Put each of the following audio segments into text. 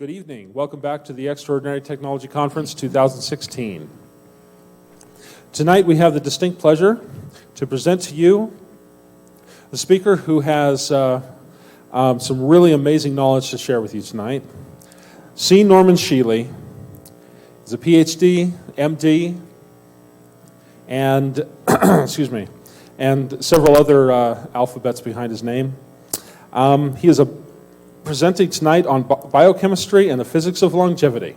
Good evening. Welcome back to the Extraordinary Technology Conference 2016. Tonight we have the distinct pleasure to present to you the speaker who has some really amazing knowledge to share with you tonight. C. Norman Shealy is a PhD, MD, and and several other alphabets behind his name. He is presenting tonight on biochemistry and the physics of longevity.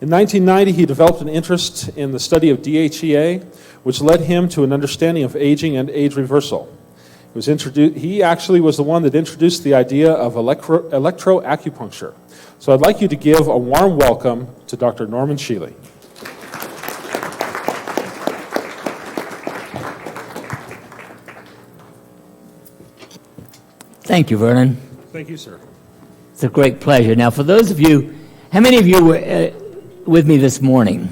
In 1990, he developed an interest in the study of DHEA, which led him to an understanding of aging and age reversal. He actually was the one that introduced the idea of electroacupuncture. So I'd like you to give a warm welcome to Dr. Norman Shealy. Thank you, Vernon. Thank you, sir. It's a great pleasure. Now, for those of you, how many of you were with me this morning?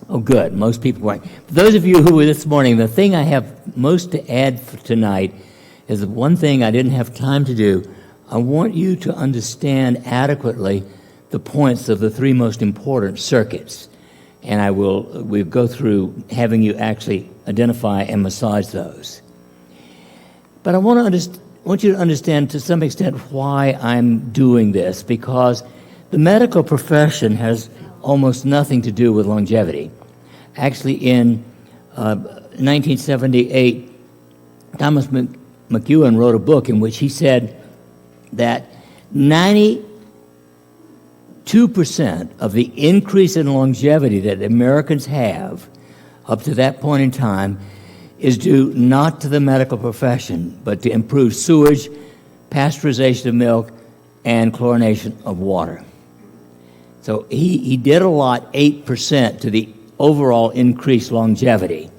Oh, good. Most people weren't. For those of you who were this morning, the thing I have most to add for tonight is the one thing I didn't have time to do. I want you to understand adequately the points of the three most important circuits. And we'll go through having you actually identify and massage those. But I want you to understand to some extent why I'm doing this, because the medical profession has almost nothing to do with longevity. Actually, in 1978, Thomas McEwen wrote a book in which he said that 92% of the increase in longevity that Americans have up to that point in time is due not to the medical profession, but to improved sewage, pasteurization of milk, and chlorination of water. So he did a lot, 8%, to the overall increased longevity.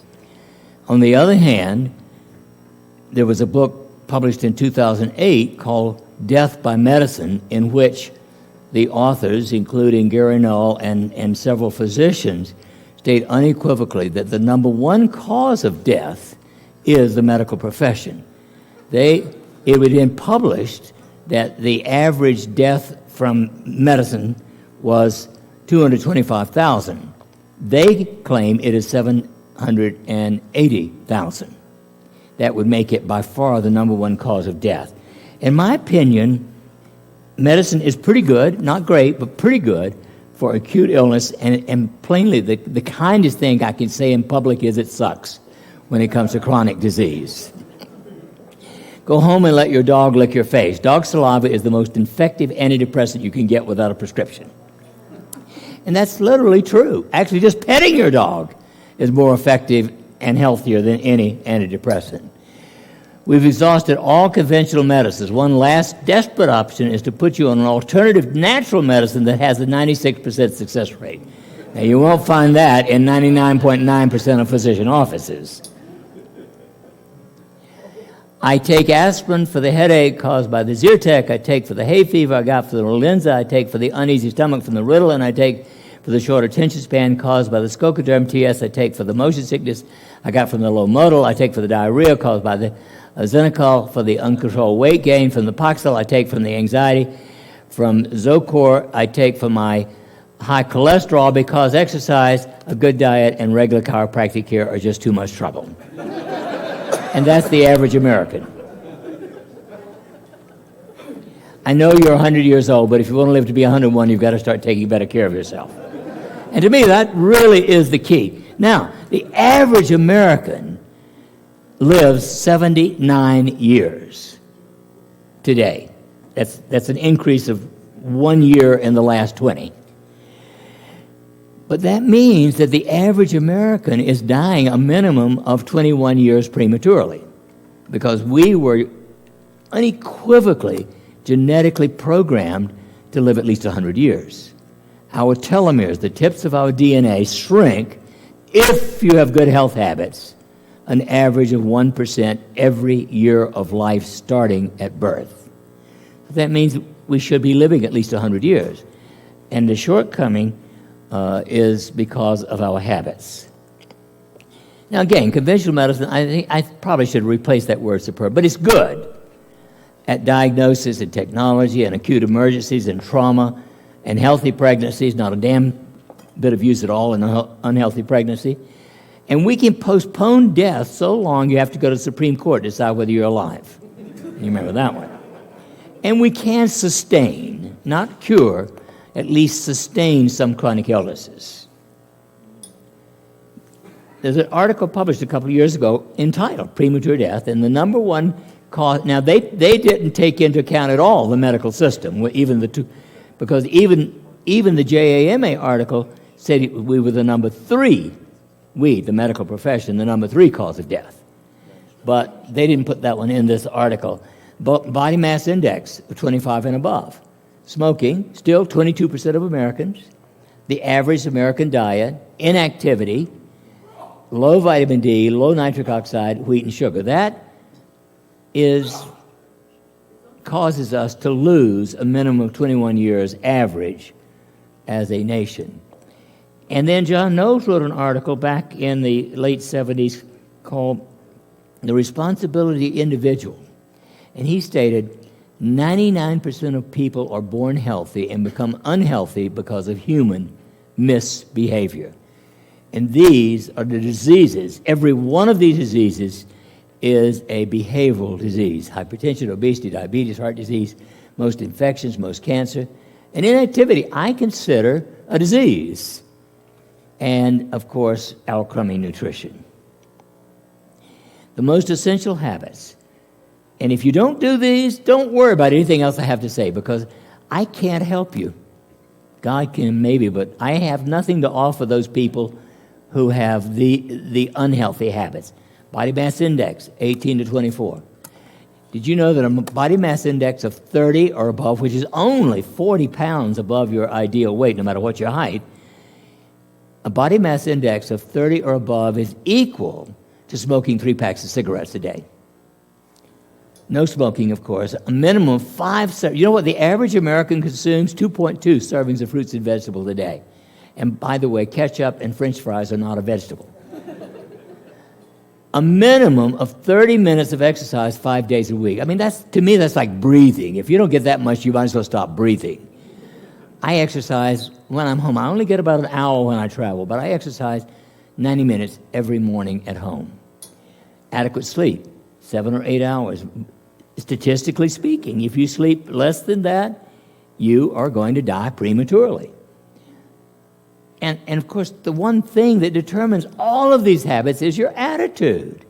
On the other hand, there was a book published in 2008 called Death by Medicine, in which the authors, including Gary Null and several physicians, state unequivocally that the number one cause of death is the medical profession. It was then published that the average death from medicine was 225,000. They claim it is 780,000. That would make it by far the number one cause of death. In my opinion, medicine is pretty good, not great, but pretty good for acute illness, and plainly the kindest thing I can say in public is it sucks when it comes to chronic disease. Go home and let your dog lick your face. Dog saliva is the most effective antidepressant you can get without a prescription. And that's literally true. Actually, just petting your dog is more effective and healthier than any antidepressant. We've exhausted all conventional medicines. One last desperate option is to put you on an alternative natural medicine that has a 96% success rate. Now, you won't find that in 99.9% of physician offices. I take aspirin for the headache caused by the Zyrtec. I take for the hay fever I got for the Relenza. I take for the uneasy stomach from the Ritalin. I take for the short attention span caused by the Scocoderm TS. I take for the motion sickness I got from the Lomodal. I take for the diarrhea caused by the Xenocol, for the uncontrolled weight gain from the Paxil. I take from the anxiety from Zocor. I take for my high cholesterol because exercise, a good diet, and regular chiropractic care are just too much trouble. And that's the average American. I know you're 100 years old, but if you want to live to be 101, you've got to start taking better care of yourself. And to me, that really is the key. Now, the average American lives 79 years today. That's an increase of 1 year in the last 20. But that means that the average American is dying a minimum of 21 years prematurely, because we were unequivocally genetically programmed to live at least 100 years. Our telomeres, the tips of our DNA, shrink if you have good health habits, an average of 1% every year of life starting at birth. That means we should be living at least 100 years. And the shortcoming is because of our habits. Now again, conventional medicine, I think I probably should replace that word superb, but it's good at diagnosis and technology and acute emergencies and trauma and healthy pregnancies, not a damn bit of use at all in an unhealthy pregnancy. And we can postpone death so long you have to go to the Supreme Court to decide whether you're alive. You remember that one. And we can sustain, not cure, at least sustain some chronic illnesses. There's an article published a couple of years ago entitled Premature Death, and the number one cause, now they didn't take into account at all the medical system, even the two, because even the JAMA article said we were the number three, we, the medical profession, the number three cause of death. But they didn't put that one in this article. Body mass index of 25 and above. Smoking, still 22% of Americans. The average American diet, inactivity, low vitamin D, low nitric oxide, wheat and sugar. That causes us to lose a minimum of 21 years average as a nation. And then John Knowles wrote an article back in the late 70s called The Responsibility of the Individual. And he stated 99% of people are born healthy and become unhealthy because of human misbehavior. And these are the diseases. Every one of these diseases is a behavioral disease. Hypertension, obesity, diabetes, heart disease, most infections, most cancer. And inactivity, I consider a disease. And, of course, our crummy nutrition. The most essential habits. And if you don't do these, don't worry about anything else I have to say, because I can't help you. God can maybe, but I have nothing to offer those people who have the unhealthy habits. Body mass index, 18 to 24. Did you know that a body mass index of 30 or above, which is only 40 pounds above your ideal weight, no matter what your height, a body mass index of 30 or above is equal to smoking 3 packs of cigarettes a day. No smoking, of course. A minimum of 5. You know what the average American consumes? 2.2 servings of fruits and vegetables a day. And by the way, ketchup and French fries are not a vegetable. A minimum of 30 minutes of exercise 5 days a week. I mean, to me, that's like breathing. If you don't get that much, you might as well stop breathing. I exercise when I'm home. I only get about an hour when I travel, but I exercise 90 minutes every morning at home. Adequate sleep, 7 or 8 hours. Statistically speaking, if you sleep less than that, you are going to die prematurely. And of course, the one thing that determines all of these habits is your attitude.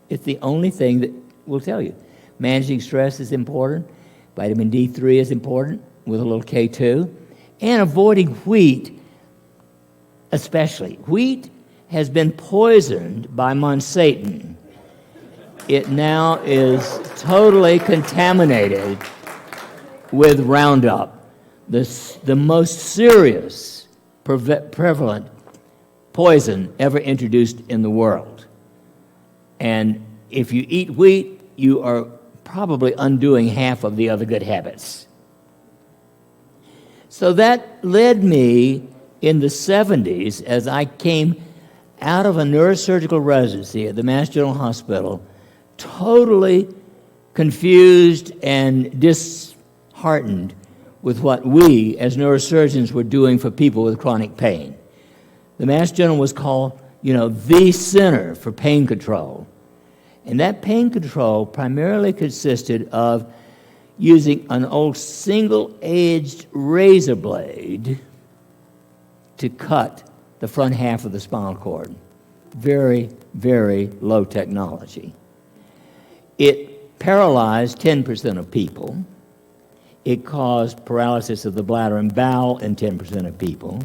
It's the only thing that will tell you. Managing stress is important. Vitamin D3 is important, with a little K2. And avoiding wheat, especially. Wheat has been poisoned by Monsanto. It now is totally contaminated with Roundup, the most serious prevalent poison ever introduced in the world. And if you eat wheat, you are probably undoing half of the other good habits. So that led me in the 70s, as I came out of a neurosurgical residency at the Mass General Hospital, totally confused and disheartened with what we as neurosurgeons were doing for people with chronic pain. The Mass General was called, the center for pain control. And that pain control primarily consisted of using an old single-edged razor blade to cut the front half of the spinal cord. Very, very low technology. It paralyzed 10% of people. It caused paralysis of the bladder and bowel in 10% of people.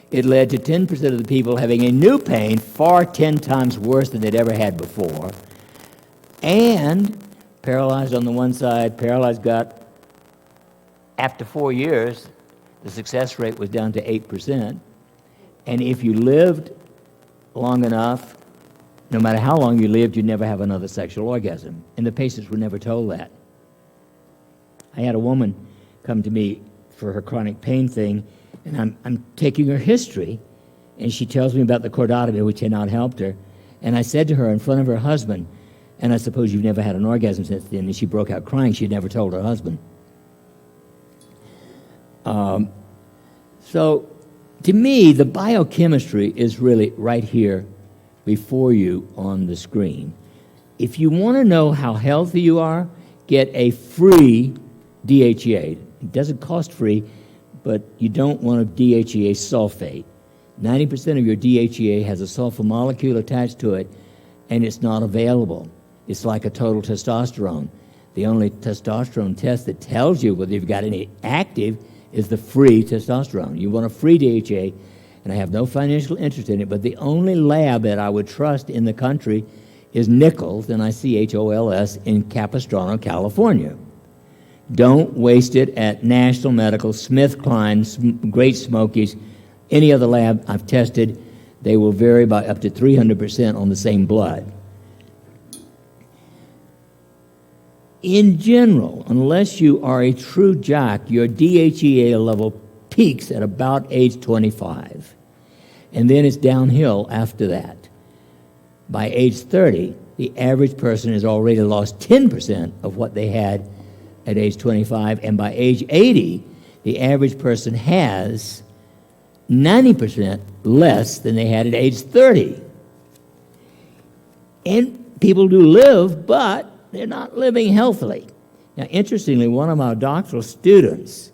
It led to 10% of the people having a new pain far 10 times worse than they'd ever had before. And paralyzed on the one side, paralyzed gut. After 4 years, the success rate was down to 8%. And if you lived long enough, no matter how long you lived, you'd never have another sexual orgasm. And the patients were never told that. I had a woman come to me for her chronic pain thing, and I'm taking her history, and she tells me about the chordotomy, which had not helped her. And I said to her in front of her husband, and I suppose you've never had an orgasm since then, and she broke out crying. She'd never told her husband. So, to me, the biochemistry is really right here before you on the screen. If you want to know how healthy you are, get a free DHEA. It doesn't cost free, but you don't want a DHEA sulfate. 90% of your DHEA has a sulfur molecule attached to it, and it's not available. It's like a total testosterone. The only testosterone test that tells you whether you've got any active is the free testosterone. You want a free DHEA, and I have no financial interest in it, but the only lab that I would trust in the country is Nichols, Nichols, in Capistrano, California. Don't waste it at National Medical, SmithKline, Great Smokies, any other lab I've tested. They will vary by up to 300% on the same blood. In general, unless you are a true jock, your DHEA level peaks at about age 25. And then it's downhill after that. By age 30, the average person has already lost 10% of what they had at age 25. And by age 80, the average person has 90% less than they had at age 30. And people do live, but they're not living healthily. Now, interestingly, one of my doctoral students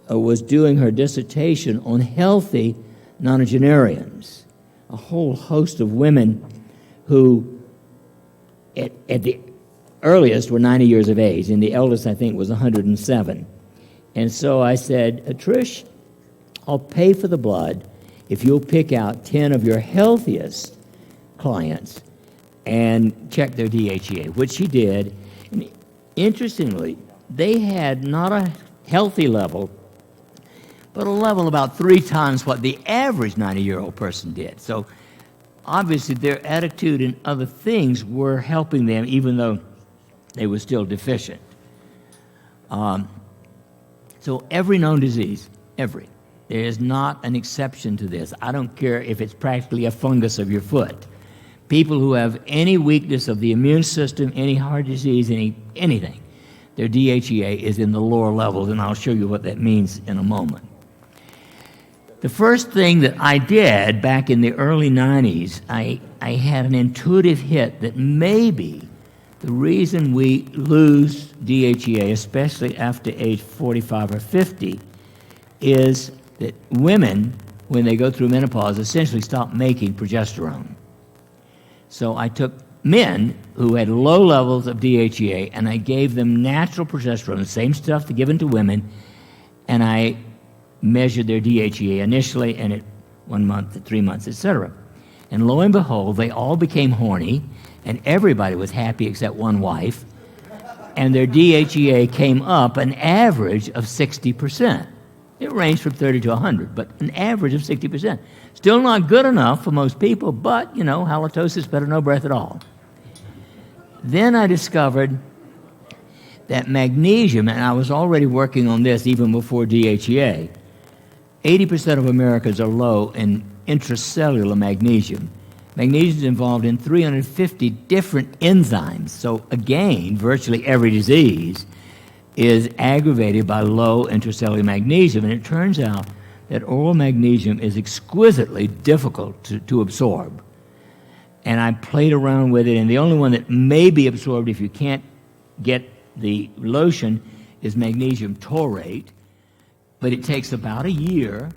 was doing her dissertation on healthy nonagenarians, a whole host of women who, at the earliest, were 90 years of age, and the eldest, I think, was 107. And so I said, Trish, I'll pay for the blood if you'll pick out 10 of your healthiest clients and check their DHEA, which she did. And interestingly, they had not a healthy level, but a level about 3 times what the average 90-year-old person did. So obviously their attitude and other things were helping them, even though they were still deficient. So every known disease, every. There is not an exception to this. I don't care if it's practically a fungus of your foot. People who have any weakness of the immune system, any heart disease, anything, their DHEA is in the lower levels, and I'll show you what that means in a moment. The first thing that I did back in the early 90s, I had an intuitive hit that maybe the reason we lose DHEA, especially after age 45 or 50, is that women, when they go through menopause, essentially stop making progesterone. So I took men who had low levels of DHEA, and I gave them natural progesterone, the same stuff given to women, and I measured their DHEA initially, and at 1 month, at 3 months, etc. And lo and behold, they all became horny, and everybody was happy except one wife, and their DHEA came up an average of 60%. It ranged from 30 to 100, but an average of 60%. Still not good enough for most people, but, you know, halitosis, better no breath at all. Then I discovered that magnesium, and I was already working on this even before DHEA, 80% of Americans are low in intracellular magnesium. Magnesium is involved in 350 different enzymes. So again, virtually every disease is aggravated by low intracellular magnesium. And it turns out that oral magnesium is exquisitely difficult to absorb. And I played around with it, and the only one that may be absorbed if you can't get the lotion is magnesium taurate. But it takes about a year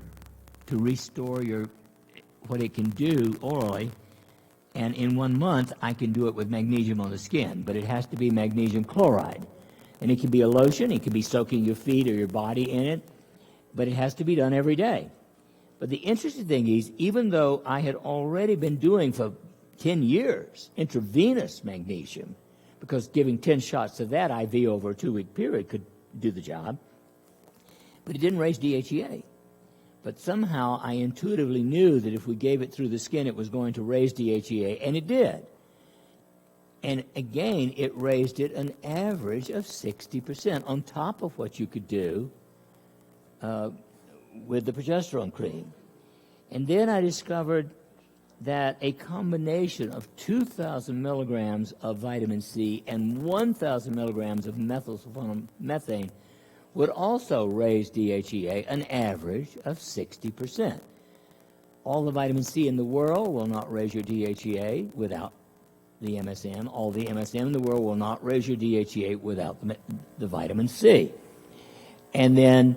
to restore what it can do orally. And in 1 month, I can do it with magnesium on the skin, but it has to be magnesium chloride. And it can be a lotion, it can be soaking your feet or your body in it, but it has to be done every day. But the interesting thing is, even though I had already been doing for 10 years intravenous magnesium, because giving 10 shots of that IV over a 2-week period could do the job, but it didn't raise DHEA. But somehow I intuitively knew that if we gave it through the skin, it was going to raise DHEA, and it did. And again, it raised it an average of 60% on top of what you could do with the progesterone cream. And then I discovered that a combination of 2,000 milligrams of vitamin C and 1,000 milligrams of methylsulfonamethane would also raise DHEA an average of 60%. All the vitamin C in the world will not raise your DHEA without the MSM. All the MSM in the world will not raise your DHEA without the vitamin C. And then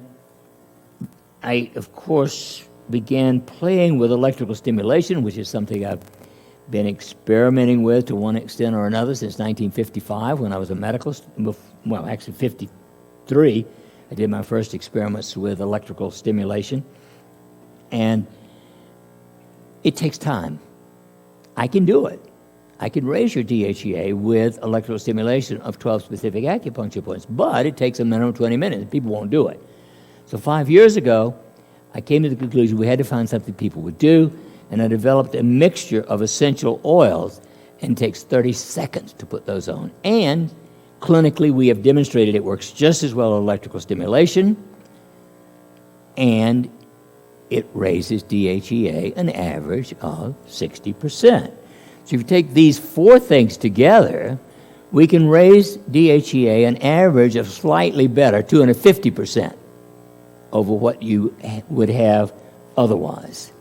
I, of course, began playing with electrical stimulation, which is something I've been experimenting with to one extent or another since 1955 when I was a medical, well, actually 53. I did my first experiments with electrical stimulation. And it takes time. I can do it. I can raise your DHEA with electrical stimulation of 12 specific acupuncture points, but it takes a minimum of 20 minutes. People won't do it. So 5 years ago, I came to the conclusion we had to find something people would do, and I developed a mixture of essential oils, and it takes 30 seconds to put those on. And clinically, we have demonstrated it works just as well as electrical stimulation, and it raises DHEA an average of 60%. So if you take these four things together, we can raise DHEA an average of slightly better, 250%, over what you would have otherwise.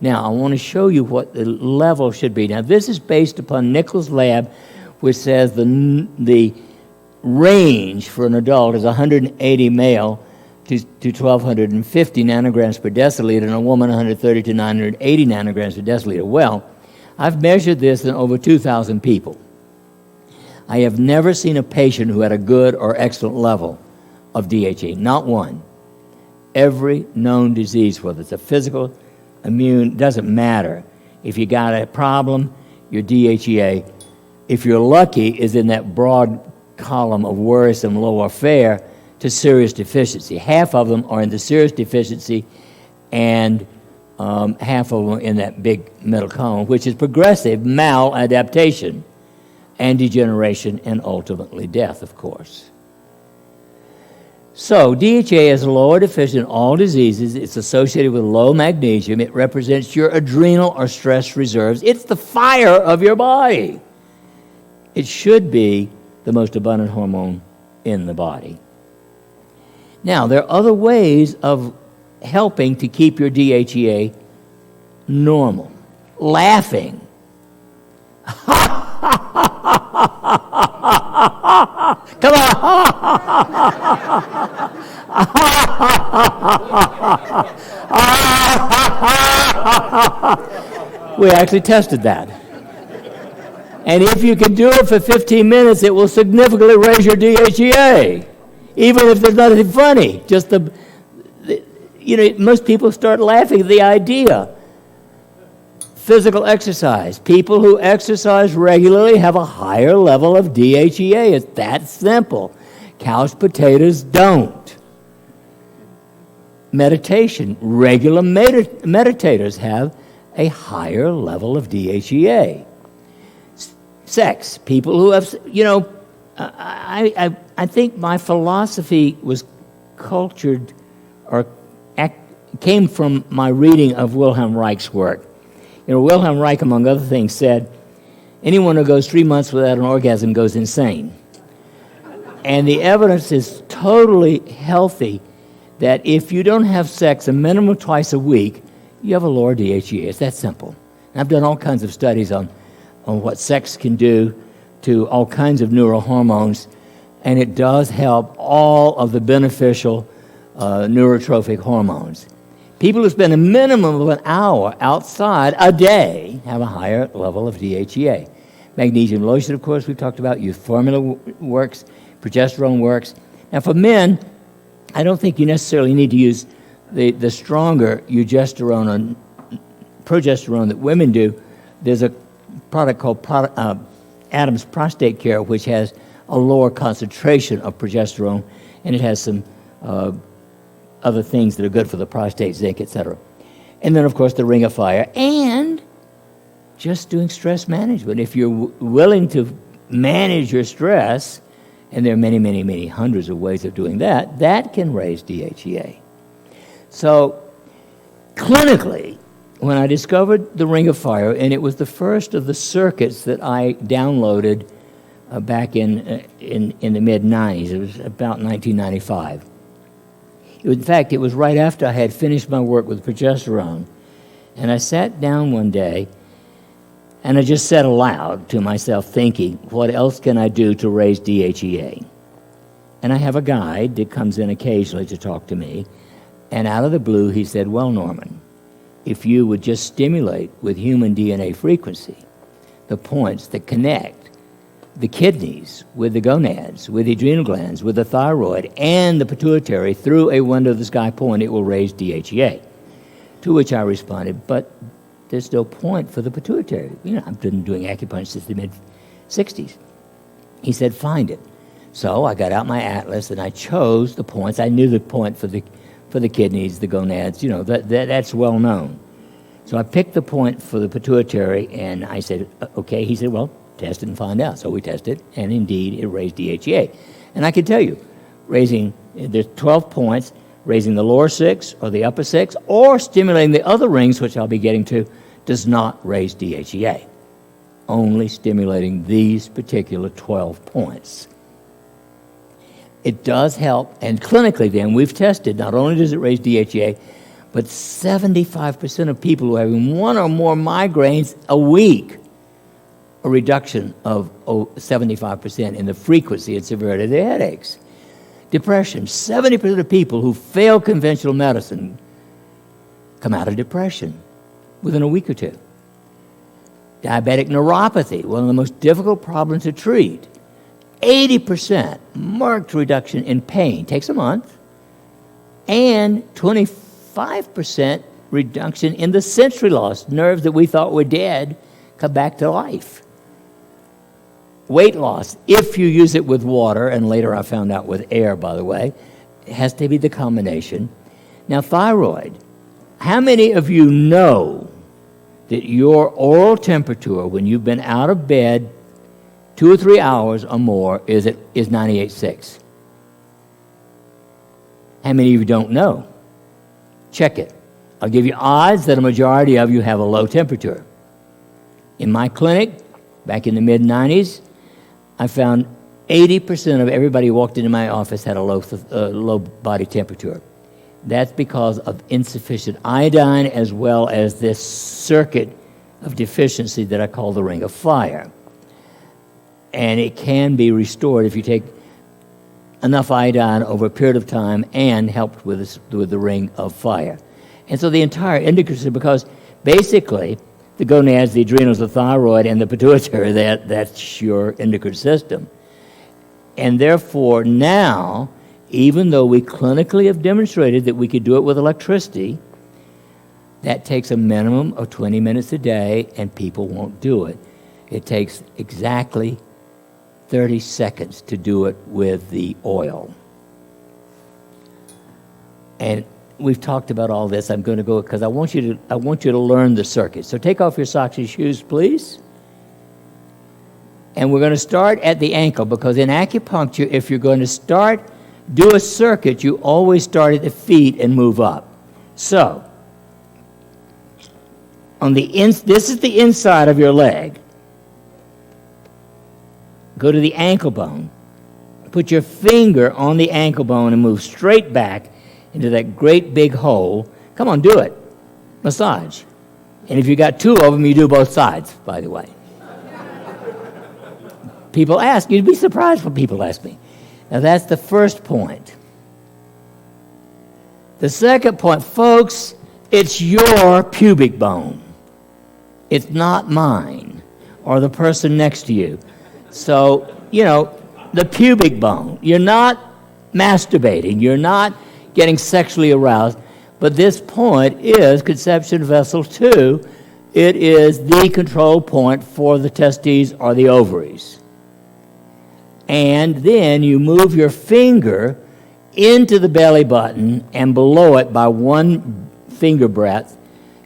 Now, I want to show you what the level should be. Now, this is based upon Nichols' lab, which says the range for an adult is 180 male to 1,250 nanograms per deciliter, and a woman 130 to 980 nanograms per deciliter. Well, I've measured this in over 2,000 people. I have never seen a patient who had a good or excellent level of DHEA, not one. Every known disease, whether it's a physical, immune, doesn't matter. If you got a problem, your DHEA, if you're lucky, is in that broad column of worrisome low affair to serious deficiency. Half of them are in the serious deficiency, and half of them in that big middle column, which is progressive maladaptation and degeneration and ultimately death, of course. So DHEA is low or deficient in all diseases. It's associated with low magnesium. It represents your adrenal or stress reserves. It's the fire of your body. It should be the most abundant hormone in the body. Now, there are other ways of helping to keep your DHEA normal. Laughing. Come on. We actually tested that. And if you can do it for 15 minutes, it will significantly raise your DHEA, even if there's nothing funny. Just most people start laughing at the idea. Physical exercise. People who exercise regularly have a higher level of DHEA. It's that simple. Couch potatoes don't. Meditation. Regular meditators have a higher level of DHEA. Sex. People who have, I think my philosophy was cultured or came from my reading of Wilhelm Reich's work. Wilhelm Reich, among other things, said, anyone who goes 3 months without an orgasm goes insane. And the evidence is totally healthy that if you don't have sex a minimum of twice a week, you have a lower DHEA. It's that simple. And I've done all kinds of studies on what sex can do to all kinds of neurohormones, and it does help all of the beneficial neurotrophic hormones. People who spend a minimum of an hour outside a day have a higher level of DHEA. Magnesium lotion, of course, we've talked about. Youth formula works. Progesterone works. Now, for men, I don't think you necessarily need to use the stronger progesterone that women do. There's a product called Adam's Prostate Care, which has a lower concentration of progesterone, and it has some other things that are good for the prostate, zinc, etc. And then, of course, the Ring of Fire, and just doing stress management. If you're willing to manage your stress, and there are many, many, many hundreds of ways of doing that, that can raise DHEA. So, clinically, when I discovered the Ring of Fire, and it was the first of the circuits that I downloaded back in the mid-'90s, it was about 1995, In fact, it was right after I had finished my work with progesterone. And I sat down one day, and I just said aloud to myself, thinking, what else can I do to raise DHEA? And I have a guide that comes in occasionally to talk to me. And out of the blue, he said, well, Norman, if you would just stimulate with human DNA frequency the points that connect the kidneys with the gonads, with the adrenal glands, with the thyroid, and the pituitary through a window of the sky point, it will raise DHEA. To which I responded, but there's no point for the pituitary. You know, I've been doing acupuncture since the mid-'60s. He said, find it. So I got out my atlas and I chose the points. I knew the point for the kidneys, the gonads, you know, that's well known. So I picked the point for the pituitary and I said, okay. He said, well, test it and find out. So we tested, and indeed it raised DHEA. And I can tell you, there's 12 points, raising the lower 6 or the upper 6, or stimulating the other rings, which I'll be getting to, does not raise DHEA. Only stimulating these particular 12 points. It does help, and clinically then, we've tested, not only does it raise DHEA, but 75% of people who are having one or more migraines a week, a reduction of 75% in the frequency and severity of their headaches. Depression, 70% of people who fail conventional medicine come out of depression within a week or two. Diabetic neuropathy, one of the most difficult problems to treat. 80% marked reduction in pain, takes a month, and 25% reduction in the sensory loss. Nerves that we thought were dead come back to life. Weight loss, if you use it with water, and later I found out with air, by the way, it has to be the combination. Now, thyroid. How many of you know that your oral temperature when you've been out of bed 2 or 3 hours or more is 98.6? How many of you don't know? Check it. I'll give you odds that a majority of you have a low temperature. In my clinic, back in the mid-'90s, I found 80% of everybody who walked into my office had a low body temperature. That's because of insufficient iodine as well as this circuit of deficiency that I call the ring of fire. And it can be restored if you take enough iodine over a period of time and helped with the ring of fire. And so the entire endocrine system, because basically the gonads, the adrenals, the thyroid, and the pituitary, that's your endocrine system. And therefore now, even though we clinically have demonstrated that we could do it with electricity, that takes a minimum of 20 minutes a day, and people won't do it. It takes exactly 30 seconds to do it with the oil. And we've talked about all this. I'm going to go because I want you to learn the circuit. So take off your socks and shoes, please. And we're going to start at the ankle, because in acupuncture, if you're going to do a circuit, you always start at the feet and move up. So, this is the inside of your leg. Go to the ankle bone. Put your finger on the ankle bone and move straight back into that great big hole. Come on, do it. Massage. And if you got 2 of them, you do both sides, by the way. People ask, you'd be surprised when people ask me. Now that's the first point. The second point, folks, it's your pubic bone. It's not mine or the person next to you. So, the pubic bone. You're not masturbating. You're not getting sexually aroused. But this point is conception vessel 2. It is the control point for the testes or the ovaries. And then you move your finger into the belly button and below it by 1 finger breadth,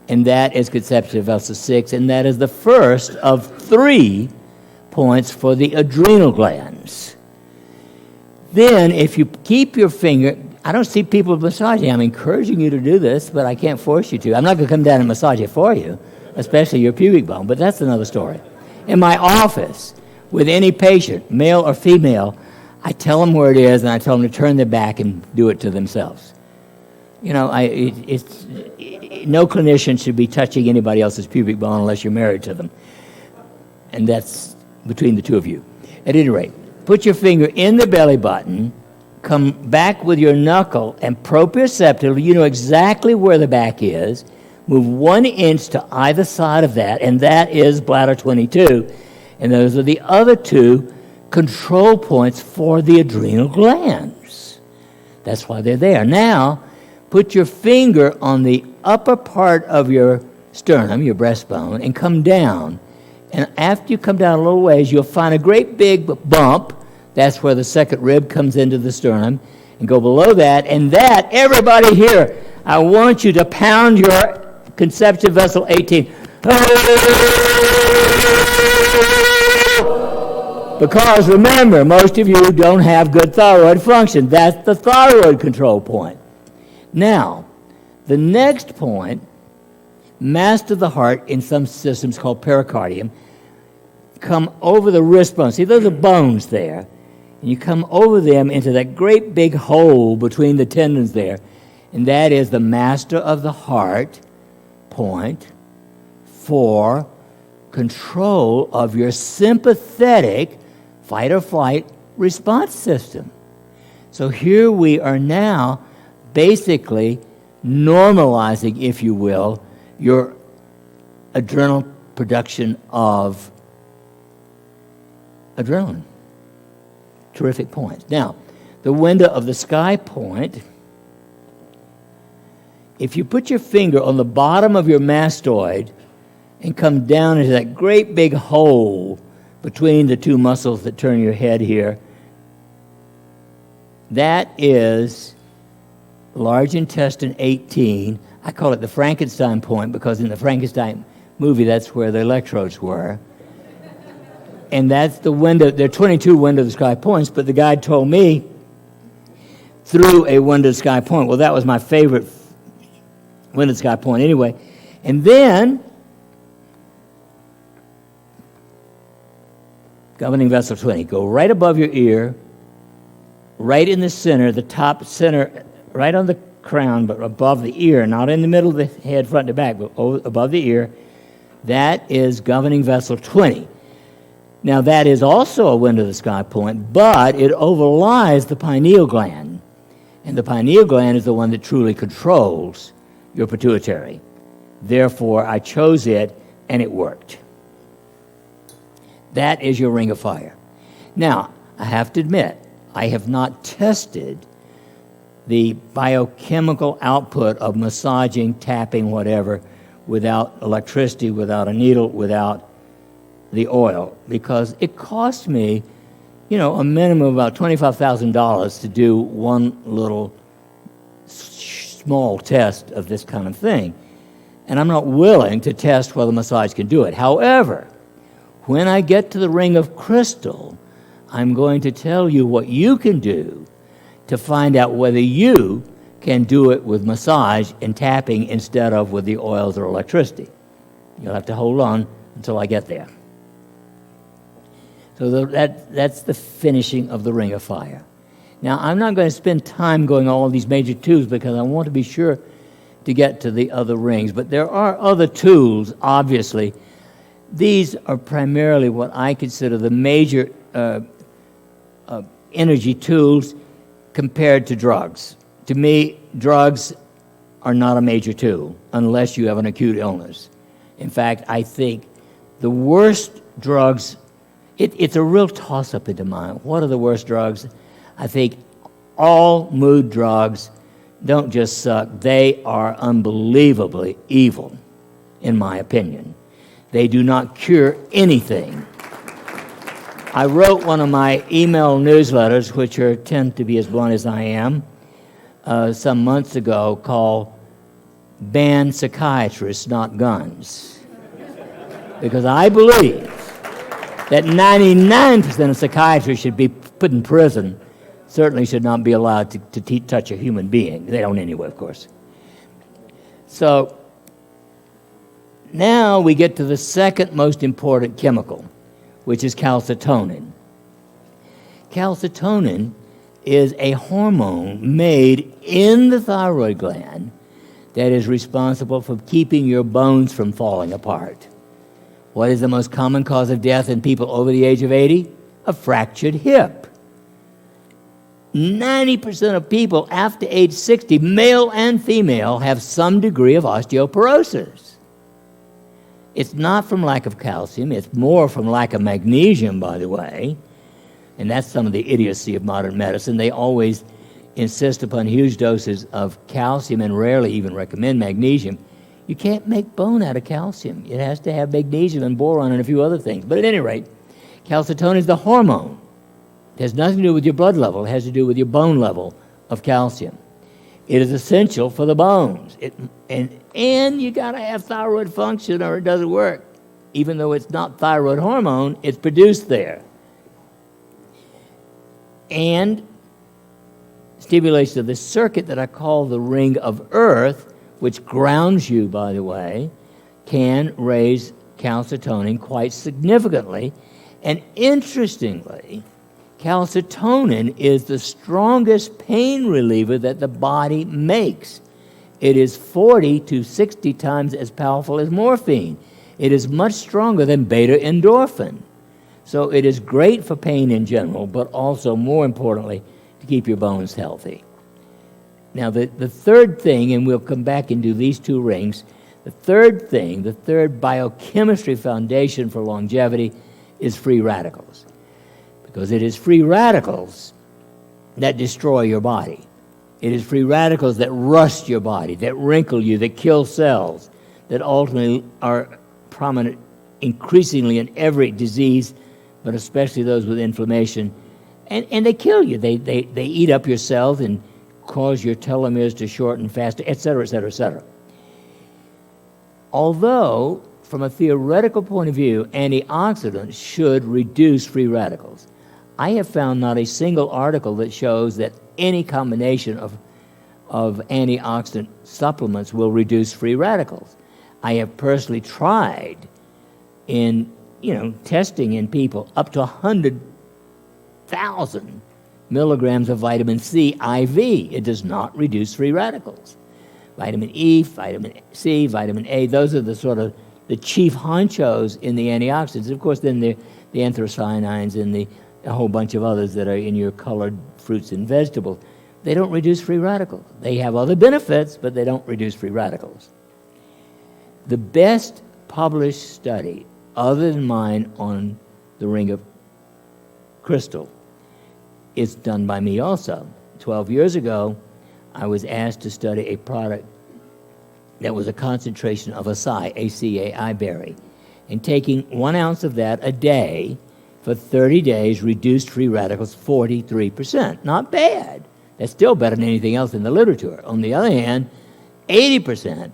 and that is conception vessel 6, and that is the first of 3 points for the adrenal glands. Then, if you keep your finger, I don't see people massaging. I'm encouraging you to do this, but I can't force you to. I'm not going to come down and massage it for you, especially your pubic bone, but that's another story. In my office, with any patient, male or female, I tell them where it is, and I tell them to turn their back and do it to themselves. You know, no clinician should be touching anybody else's pubic bone unless you're married to them. And that's between the two of you. At any rate, put your finger in the belly button, come back with your knuckle, and proprioceptively, you know exactly where the back is, move 1 inch to either side of that, and that is bladder 22. And those are the other two control points for the adrenal glands. That's why they're there. Now, put your finger on the upper part of your sternum, your breastbone, and come down. And after you come down a little ways, you'll find a great big bump. That's where the second rib comes into the sternum. And go below that. And that, everybody here, I want you to pound your conceptive vessel 18. Because remember, most of you don't have good thyroid function. That's the thyroid control point. Now, the next point, master the heart in some systems called pericardium, come over the wrist bone. See, those are bones there. And you come over them into that great big hole between the tendons there. And that is the master of the heart point for control of your sympathetic fight or flight response system. So here we are now basically normalizing, if you will, your adrenal production of adrenaline. Terrific point. Now, the window of the sky point, if you put your finger on the bottom of your mastoid and come down into that great big hole between the two muscles that turn your head here, that is large intestine 18. I call it the Frankenstein point because in the Frankenstein movie, that's where the electrodes were. And that's the window. There are 22 window of the sky points, but the guide told me through a window of the sky point. Well, that was my favorite window of the sky point anyway. And then governing vessel 20. Go right above your ear, right in the center, the top center, right on the crown, but above the ear, not in the middle of the head, front to back, but above the ear. That is governing vessel 20. Now, that is also a window of the sky point, but it overlies the pineal gland. And the pineal gland is the one that truly controls your pituitary. Therefore, I chose it, and it worked. That is your ring of fire. Now, I have to admit, I have not tested the biochemical output of massaging, tapping, whatever, without electricity, without a needle, without the oil, because it cost me, a minimum of about $25,000 to do one little small test of this kind of thing. And I'm not willing to test whether massage can do it. However, when I get to the ring of crystal, I'm going to tell you what you can do to find out whether you can do it with massage and tapping instead of with the oils or electricity. You'll have to hold on until I get there. So that's the finishing of the ring of fire. Now, I'm not going to spend time going all these major tools because I want to be sure to get to the other rings. But there are other tools, obviously. These are primarily what I consider the major energy tools compared to drugs. To me, drugs are not a major tool unless you have an acute illness. In fact, I think the worst drugs, it's a real toss-up into mind. What are the worst drugs? I think all mood drugs don't just suck. They are unbelievably evil, in my opinion. They do not cure anything. I wrote one of my email newsletters, which tend to be as blunt as I am, some months ago, called Ban Psychiatrists, Not Guns. Because I believe that 99% of psychiatrists should be put in prison, certainly should not be allowed to touch a human being. They don't anyway, of course. So now we get to the second most important chemical, which is calcitonin. Calcitonin is a hormone made in the thyroid gland that is responsible for keeping your bones from falling apart. What is the most common cause of death in people over the age of 80? A fractured hip. 90% of people after age 60, male and female, have some degree of osteoporosis. It's not from lack of calcium, it's more from lack of magnesium, by the way. And that's some of the idiocy of modern medicine. They always insist upon huge doses of calcium and rarely even recommend magnesium. You can't make bone out of calcium. It has to have magnesium and boron and a few other things. But at any rate, calcitonin is the hormone. It has nothing to do with your blood level. It has to do with your bone level of calcium. It is essential for the bones. And you got to have thyroid function or it doesn't work. Even though it's not thyroid hormone, it's produced there. And stimulation of the circuit that I call the ring of earth, which grounds you, by the way, can raise calcitonin quite significantly. And interestingly, calcitonin is the strongest pain reliever that the body makes. It is 40 to 60 times as powerful as morphine. It is much stronger than beta-endorphin. So it is great for pain in general, but also, more importantly, to keep your bones healthy. Now, the third thing, and we'll come back and do these two rings, the third thing, the third biochemistry foundation for longevity is free radicals. Because it is free radicals that destroy your body. It is free radicals that rust your body, that wrinkle you, that kill cells, that ultimately are prominent increasingly in every disease, but especially those with inflammation. And they kill you. They eat up your cells and cause your telomeres to shorten faster, et cetera, et cetera, et cetera. Although, from a theoretical point of view, antioxidants should reduce free radicals. I have found not a single article that shows that any combination of antioxidant supplements will reduce free radicals. I have personally tried in testing in people up to 100,000 milligrams of vitamin C IV. It does not reduce free radicals. Vitamin E, vitamin C, vitamin A, those are the sort of the chief honchos in the antioxidants. Of course, then the anthocyanins and a whole bunch of others that are in your colored fruits and vegetables. They don't reduce free radicals. They have other benefits, but they don't reduce free radicals. The best published study, other than mine, on the ring of crystal is done by me also. 12 years ago, I was asked to study a product that was a concentration of acai, A-C-A-I berry, and taking 1 ounce of that a day for 30 days reduced free radicals 43%. Not bad. That's still better than anything else in the literature. On the other hand, 80%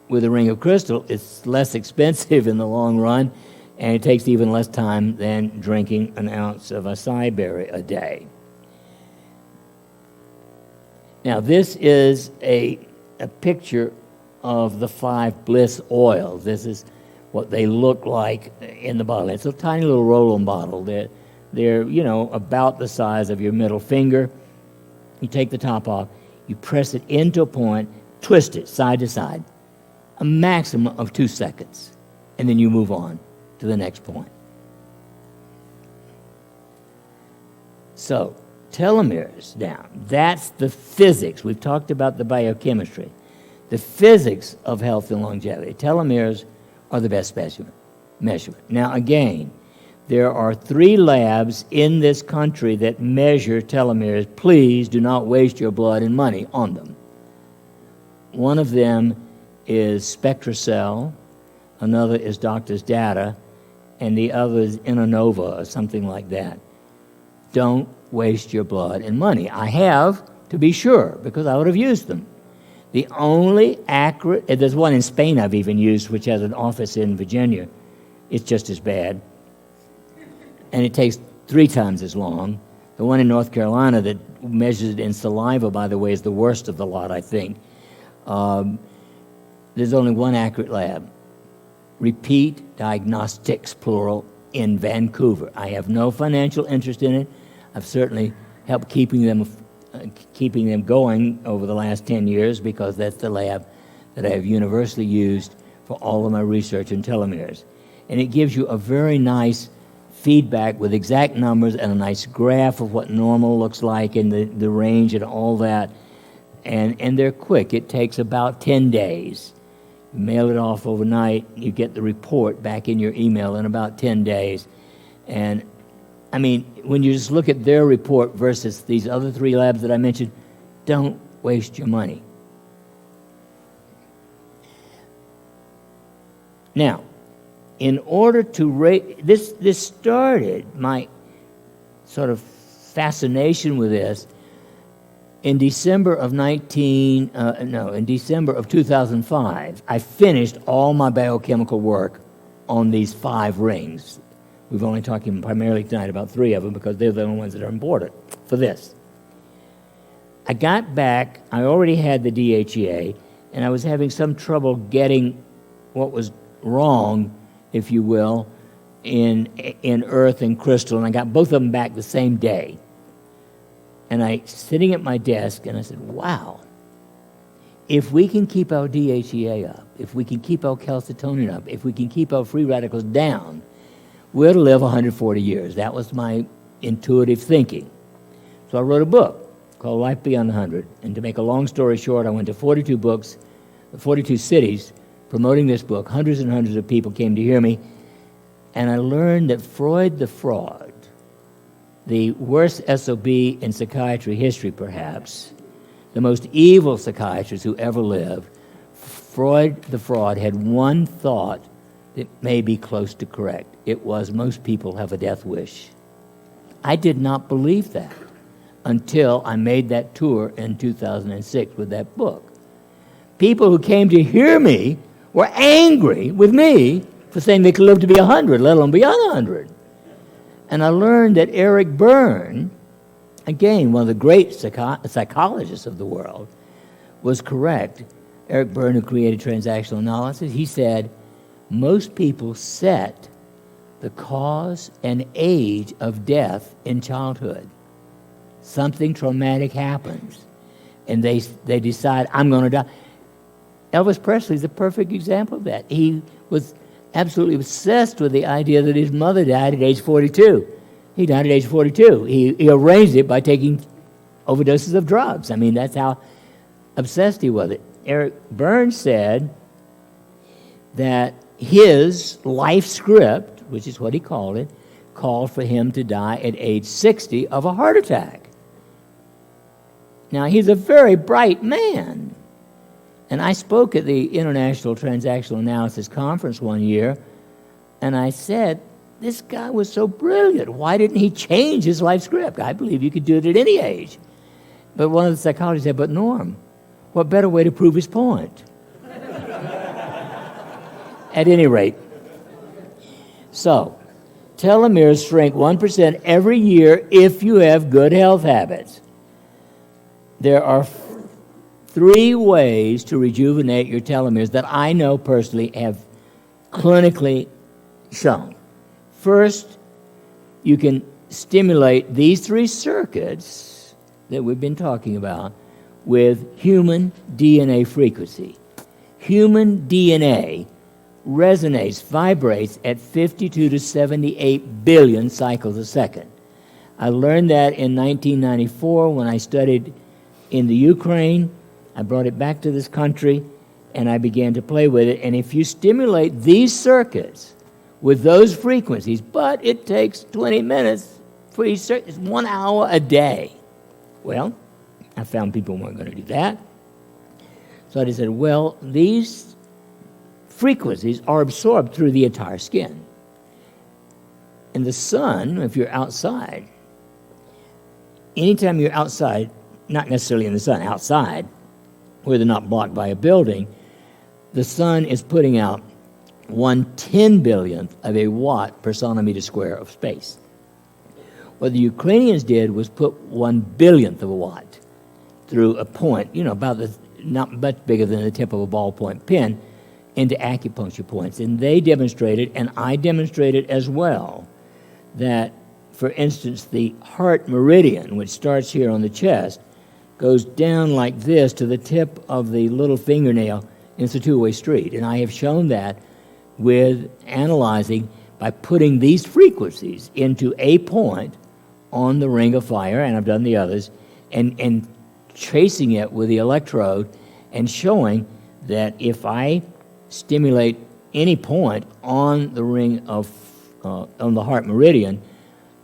with a ring of crystal is less expensive in the long run, and it takes even less time than drinking an ounce of acai berry a day. Now, this is a picture of the 5 bliss oils. This is what they look like in the bottle. It's a tiny little roll-on bottle. They're about the size of your middle finger. You take the top off, you press it into a point, twist it side to side, a maximum of 2 seconds, and then you move on to the next point. So, telomeres now, that's the physics. We've talked about the biochemistry. The physics of health and longevity. Telomeres are the best measurement. Now, again, there are 3 labs in this country that measure telomeres. Please do not waste your blood and money on them. One of them is SpectraCell, another is Doctor's Data, and the other is Innova or something like that. Don't waste your blood and money. I have, to be sure, because I would have used them. The only accurate, there's one in Spain I've even used, which has an office in Virginia. It's just as bad. And it takes 3 times as long. The one in North Carolina that measures it in saliva, by the way, is the worst of the lot, I think. There's only one accurate lab. Repeat Diagnostics, plural, in Vancouver. I have no financial interest in it. I've certainly helped keeping them going over the last 10 years because that's the lab that I have universally used for all of my research in telomeres. And it gives you a very nice feedback with exact numbers and a nice graph of what normal looks like and the range and all that. And they're quick. It takes about 10 days. You mail it off overnight, you get the report back in your email in about 10 days. And, I mean, when you just look at their report versus these other 3 labs that I mentioned, don't waste your money. Now, in order to this started, my sort of fascination with this, in December of 2005, I finished all my biochemical work on these 5 rings. We've only talking primarily tonight about 3 of them because they're the only ones that are important for this. I got back, I already had the DHEA, and I was having some trouble getting what was wrong, if you will, in earth and crystal, and I got both of them back the same day. And I, sitting at my desk, and I said, wow, if we can keep our DHEA up, if we can keep our calcitonin up, if we can keep our free radicals down, we'll live 140 years. That was my intuitive thinking. So I wrote a book called Life Beyond 100. And to make a long story short, I went to 42 cities, promoting this book. Hundreds and hundreds of people came to hear me. And I learned that Freud the fraud, the worst SOB in psychiatry history perhaps, the most evil psychiatrist who ever lived, Freud the fraud had one thought that may be close to correct. It was most people have a death wish. I did not believe that until I made that tour in 2006 with that book. People who came to hear me were angry with me for saying they could live to be 100, let alone beyond 100. And I learned that Eric Berne, again, one of the great psychologists of the world, was correct. Eric Berne, who created transactional analysis, he said, most people set the cause and age of death in childhood. Something traumatic happens, and they decide, I'm going to die. Elvis Presley is a perfect example of that. He was absolutely obsessed with the idea that his mother died at age 42. He died at age 42. He arranged it by taking overdoses of drugs. I mean, that's how obsessed he was. Eric Berne said that his life script, which is what he called it, called for him to die at age 60 of a heart attack. Now, he's a very bright man. And I spoke at the International Transactional Analysis Conference one year, and I said, this guy was so brilliant. Why didn't he change his life script? I believe you could do it at any age. But one of the psychologists said, but Norm, what better way to prove his point? At any rate, so telomeres shrink 1% every year if you have good health habits. There are 3 ways to rejuvenate your telomeres that I know personally have clinically shown. First, you can stimulate these 3 circuits that we've been talking about with human DNA frequency. Human DNA resonates, vibrates at 52 to 78 billion cycles a second. I learned that in 1994 when I studied in the Ukraine. I brought it back to this country, and I began to play with it. And if you stimulate these circuits with those frequencies, but it takes 20 minutes for each circuit, it's 1 hour a day. Well, I found people weren't going to do that. So I just said, well, these frequencies are absorbed through the entire skin. And the sun, if you're outside, anytime you're outside, not necessarily in the sun, outside, where they're not blocked by a building, the sun is putting out 1/10 of a watt per centimeter square of space. What the Ukrainians did was put 1/10 of a watt through a point, about not much bigger than the tip of a ballpoint pen, into acupuncture points. And they demonstrated, and I demonstrated as well, that for instance, the heart meridian, which starts here on the chest, goes down like this to the tip of the little fingernail, and it's a two-way street. And I have shown that with analyzing by putting these frequencies into a point on the ring of fire, and I've done the others, and tracing it with the electrode and showing that if I stimulate any point on the ring of on the heart meridian,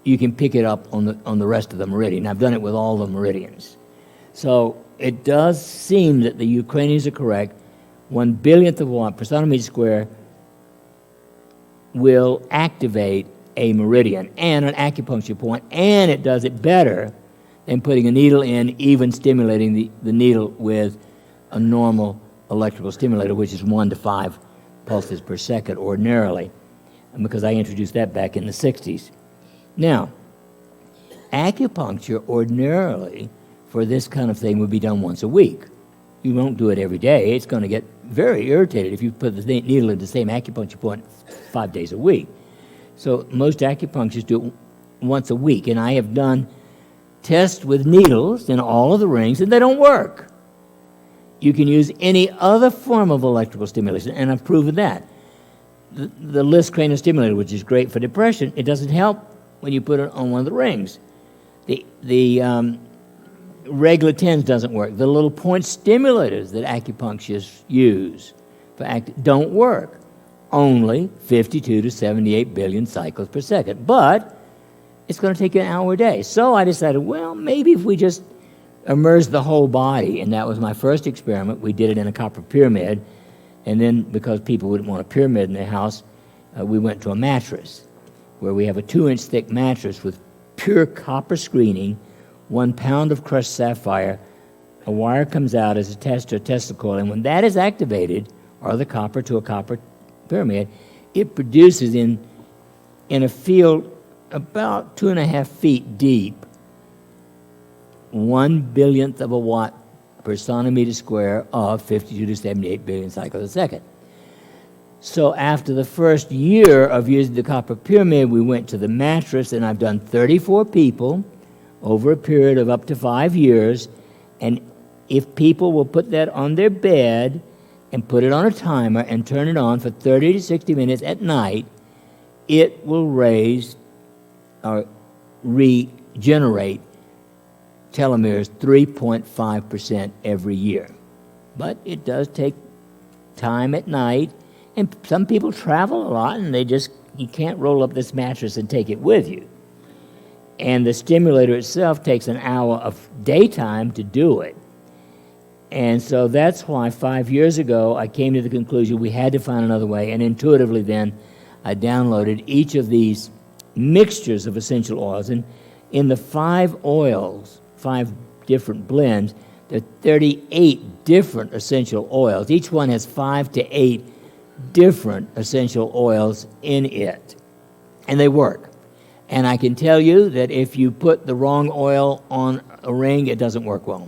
you can pick it up on the rest of the meridian. I've done it with all the meridians. So it does seem that the Ukrainians are correct. 1/1000th of a watt per centimeter square will activate a meridian and an acupuncture point, and it does it better than putting a needle in, even stimulating the needle with a normal electrical stimulator, which is 1 to 5 pulses per second ordinarily, because I introduced that back in the 60s. Now, acupuncture ordinarily for this kind of thing would be done once a week. You won't do it every day. It's going to get very irritated if you put the needle in the same acupuncture point 5 days a week. So most acupuncturists do it once a week, and I have done tests with needles in all of the rings, and they don't work. You can use any other form of electrical stimulation, and I've proven that. The Liszt cranial stimulator, which is great for depression, it doesn't help when you put it on one of the rings. The regular tens doesn't work. The little point stimulators that acupuncturists use don't work. Only 52 to 78 billion cycles per second. But it's going to take you an hour a day. So I decided, well, maybe if we just immerse the whole body, and that was my first experiment. We did it in a copper pyramid, and then because people wouldn't want a pyramid in their house, we went to a mattress, where we have a 2-inch thick mattress with pure copper screening, 1 pound of crushed sapphire. A wire comes out as attached to a Tesla coil, and when that is activated, or the copper to a copper pyramid, it produces in a field about 2.5 feet deep, 1/1000th of a watt per centimeter square of 52 to 78 billion cycles a second. So after the first year of using the copper pyramid, we went to the mattress, and I've done 34 people over a period of up to 5 years, and if people will put that on their bed and put it on a timer and turn it on for 30 to 60 minutes at night, it will raise or regenerate telomeres 3.5% every year. But it does take time at night, and some people travel a lot, and you can't roll up this mattress and take it with you. And the stimulator itself takes an hour of daytime to do it. And so that's why 5 years ago I came to the conclusion we had to find another way, and intuitively then I downloaded each of these mixtures of essential oils. And in the 5 oils, 5 different blends, there are 38 different essential oils. Each one has 5 to 8 different essential oils in it, and they work. And I can tell you that if you put the wrong oil on a ring, it doesn't work well.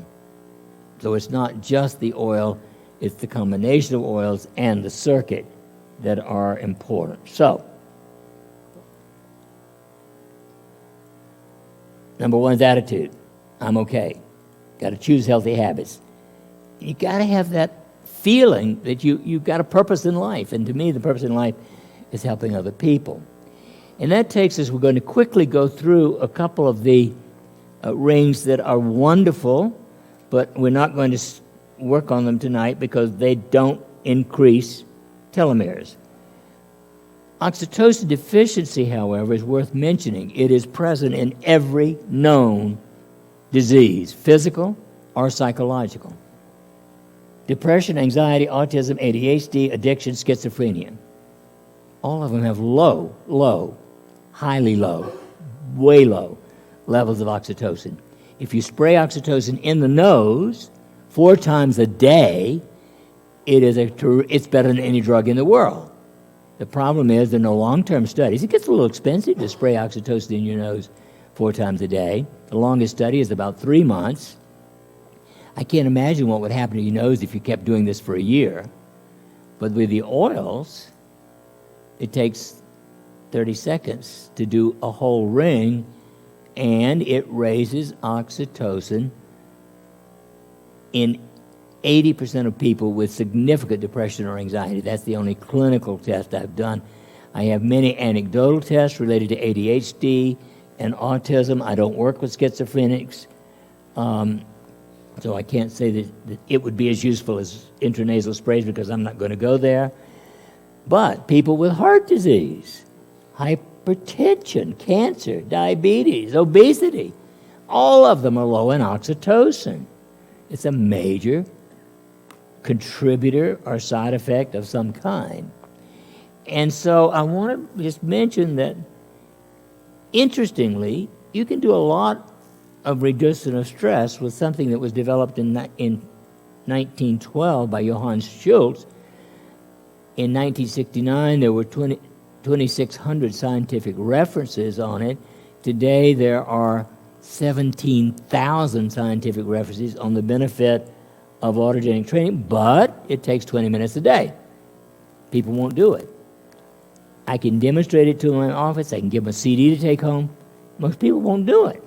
So it's not just the oil, it's the combination of oils and the circuit that are important. So, number 1 is attitude. I'm okay. Got to choose healthy habits. You got to have that feeling that you've got a purpose in life. And to me, the purpose in life is helping other people. And that takes us, we're going to quickly go through a couple of the rings that are wonderful, but we're not going to work on them tonight because they don't increase telomeres. Oxytocin deficiency, however, is worth mentioning. It is present in every known disease, physical or psychological. Depression, anxiety, autism, ADHD, addiction, schizophrenia. All of them have low, highly low, way low levels of oxytocin. If you spray oxytocin in the nose 4 times a day, it's better than any drug in the world. The problem is there are no long-term studies. It gets a little expensive to spray oxytocin in your nose 4 times a day. The longest study is about 3 months. I can't imagine what would happen to your nose if you kept doing this for a year. But with the oils, it takes 30 seconds to do a whole ring, and it raises oxytocin in 80% of people with significant depression or anxiety. That's the only clinical test I've done. I have many anecdotal tests related to ADHD and autism. I don't work with schizophrenics, so I can't say that it would be as useful as intranasal sprays because I'm not going to go there. But people with heart disease, hypertension, cancer, diabetes, obesity, all of them are low in oxytocin. It's a major contributor or side effect of some kind. And so I want to just mention that, interestingly, you can do a lot of reduction of stress with something that was developed in 1912 by Johann Schultz. In 1969, there were 2,600 scientific references on it. Today, there are 17,000 scientific references on the benefit of autogenic training, but it takes 20 minutes a day. People won't do it. I can demonstrate it to them in my office. I can give them a CD to take home. Most people won't do it.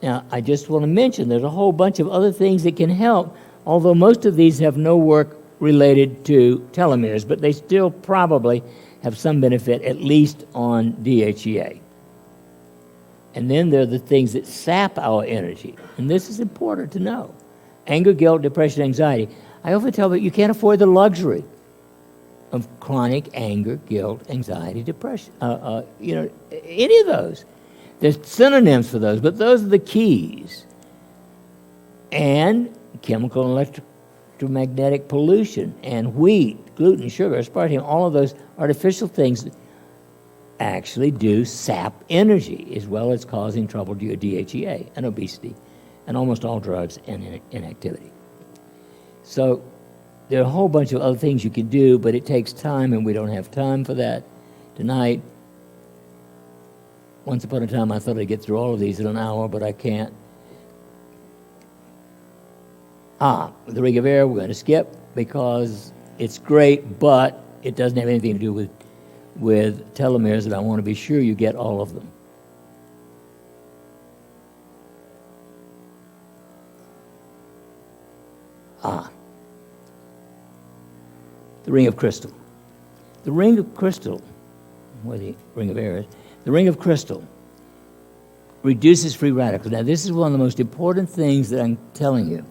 Now, I just want to mention there's a whole bunch of other things that can help, although most of these have no work related to telomeres, but they still probably have some benefit, at least on DHEA. And then there are the things that sap our energy, and this is important to know. Anger, guilt, depression, anxiety. I often tell people you can't afford the luxury of chronic anger, guilt, anxiety, depression, any of those. There's synonyms for those, but those are the keys. And chemical and electromagnetic pollution, and wheat, gluten, sugar, aspartame, all of those artificial things actually do sap energy, as well as causing trouble to your DHEA and obesity, and almost all drugs and inactivity. So there are a whole bunch of other things you can do, but it takes time, and we don't have time for that tonight. Once upon a time, I thought I'd get through all of these in an hour, but I can't. The ring of air, we're going to skip because it's great, but it doesn't have anything to do with telomeres, and I want to be sure you get all of them. The ring of crystal. The ring of crystal, where the ring of air is, the ring of crystal reduces free radicals. Now, this is one of the most important things that I'm telling you.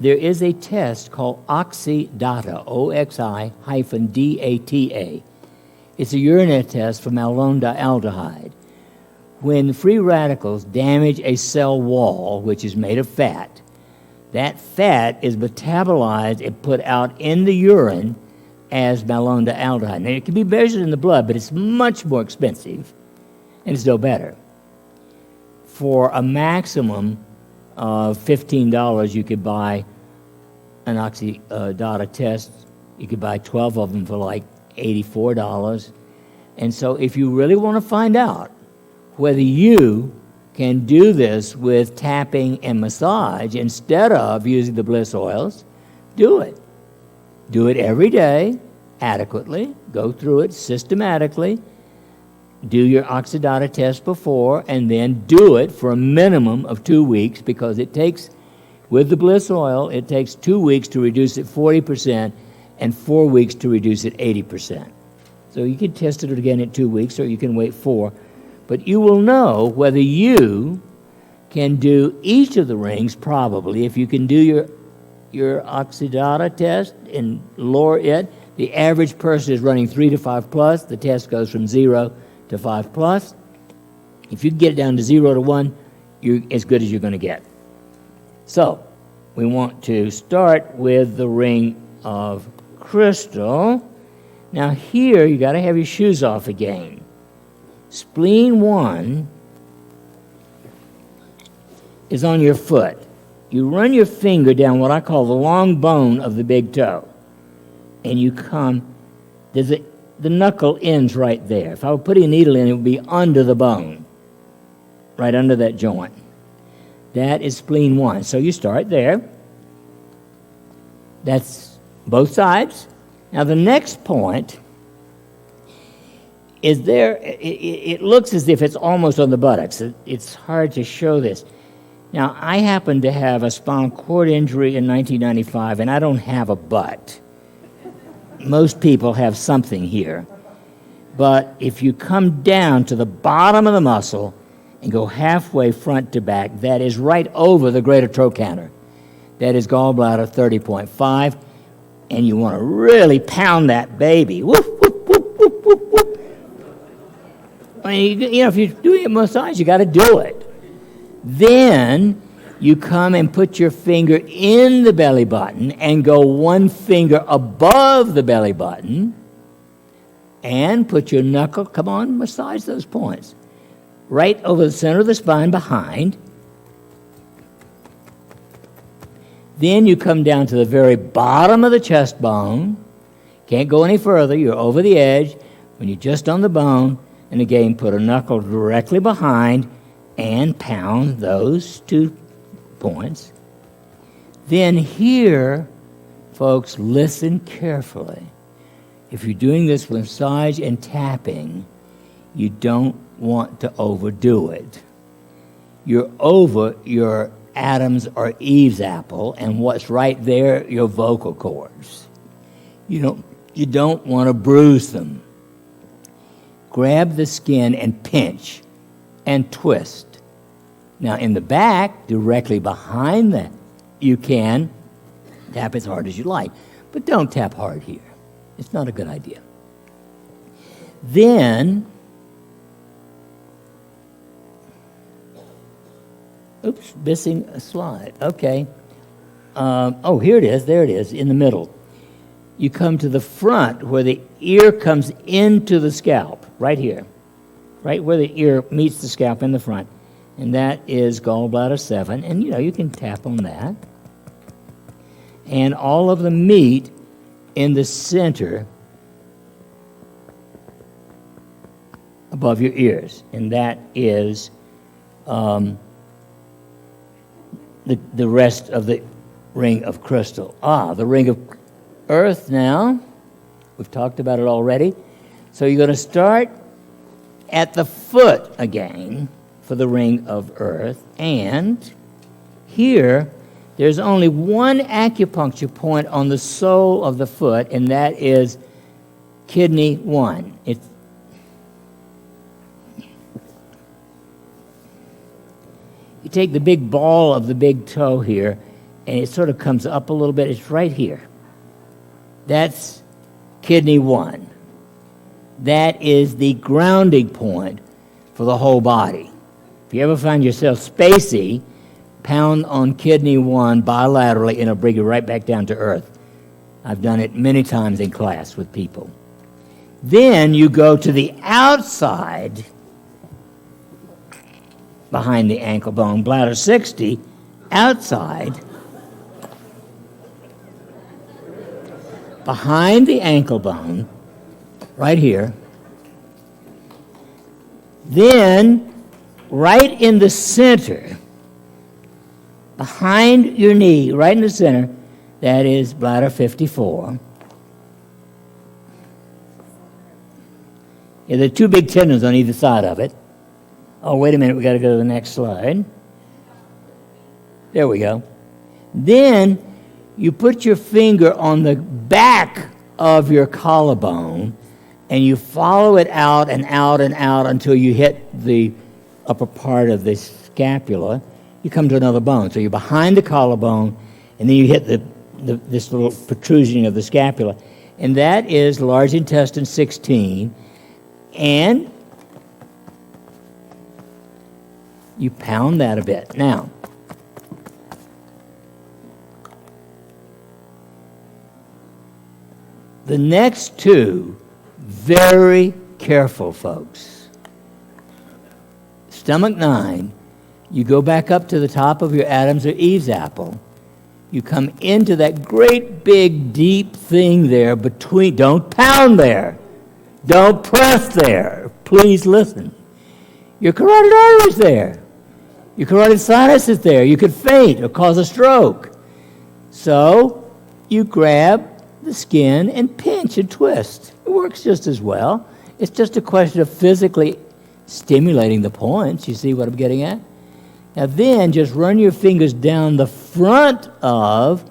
There is a test called Oxidata, OXI-DATA. It's a urinary test for malondialdehyde. When free radicals damage a cell wall, which is made of fat, that fat is metabolized and put out in the urine as malondialdehyde. Now, it can be measured in the blood, but it's much more expensive, and it's no better. For a maximum of $15, you could buy an Oxidata test. You could buy 12 of them for like $84. And so if you really want to find out whether you can do this with tapping and massage instead of using the bliss oils, do it. Do it every day, adequately. Go through it systematically. Do your Oxidata test before, and then do it for a minimum of 2 weeks, because it takes, with the bliss oil, it takes 2 weeks to reduce it 40% and 4 weeks to reduce it 80%. So you can test it again at 2 weeks, or you can wait 4. But you will know whether you can do each of the rings, probably. If you can do your Oxidata test and lower it, the average person is running 3 to 5 plus. The test goes from 0 to 5 plus. If you can get it down to 0 to 1, you're as good as you're going to get. So we want to start with the ring of crystal. Now here, you got to have your shoes off again. Spleen 1 is on your foot. You run your finger down what I call the long bone of the big toe, and you come, the knuckle ends right there. If I were putting a needle in, it would be under the bone, right under that joint. That is spleen 1. So you start there. That's both sides. Now, the next point is there, it looks as if it's almost on the buttocks. It's hard to show this. Now, I happened to have a spinal cord injury in 1995, and I don't have a butt. Most people have something here. But if you come down to the bottom of the muscle and go halfway front to back, that is right over the greater trochanter. That is gallbladder 30.5, and you want to really pound that baby. Whoop, whoop, whoop, whoop, whoop, whoop. I mean, you know, if you're doing a massage, you got to do it. Then you come and put your finger in the belly button and go one finger above the belly button and put your knuckle, come on, massage those points, right over the center of the spine behind. Then you come down to the very bottom of the chest bone. Can't go any further. You're over the edge. When you're just on the bone, and again, put a knuckle directly behind and pound those 2 points. Then here, folks, listen carefully. If you're doing this with massage and tapping, you don't want to overdo it. You're over your Adam's or Eve's apple, and what's right there, your vocal cords. You don't want to bruise them. Grab the skin and pinch and twist. Now, in the back, directly behind that, you can tap as hard as you like, but don't tap hard here. It's not a good idea. Then, oops, missing a slide. Okay. Oh, here it is. There it is, in the middle. You come to the front where the ear comes into the scalp, right here, right where the ear meets the scalp in the front. And that is gallbladder 7. And, you know, you can tap on that. And all of the meat in the center above your ears. And that is the rest of the ring of crystal. The ring of earth now. We've talked about it already. So you're going to start at the foot again for the ring of earth. And here, there's only one acupuncture point on the sole of the foot, and that is kidney 1. You take the big ball of the big toe here, and it sort of comes up a little bit. It's right here. That's kidney 1. That is the grounding point for the whole body. If you ever find yourself spacey, pound on kidney 1 bilaterally, and it'll bring you right back down to earth. I've done it many times in class with people. Then you go to the outside behind the ankle bone, bladder 60, outside, behind the ankle bone, right here. Then, right in the center, behind your knee, right in the center, that is bladder 54. Yeah, there are 2 big tendons on either side of it. Oh, wait a minute, we got to go to the next slide. There we go. Then you put your finger on the back of your collarbone, and you follow it out and out and out until you hit the upper part of the scapula. You come to another bone. So you're behind the collarbone, and then you hit this little protrusion of the scapula. And that is large intestine 16. And you pound that a bit. Now, the next 2, very careful, folks. Stomach 9, you go back up to the top of your Adam's or Eve's apple. You come into that great big deep thing there between, don't pound there. Don't press there. Please listen. Your carotid artery's there. Your carotid sinus is there. You could faint or cause a stroke. So you grab the skin and pinch and twist. It works just as well. It's just a question of physically stimulating the points. You see what I'm getting at? Now then, just run your fingers down the front of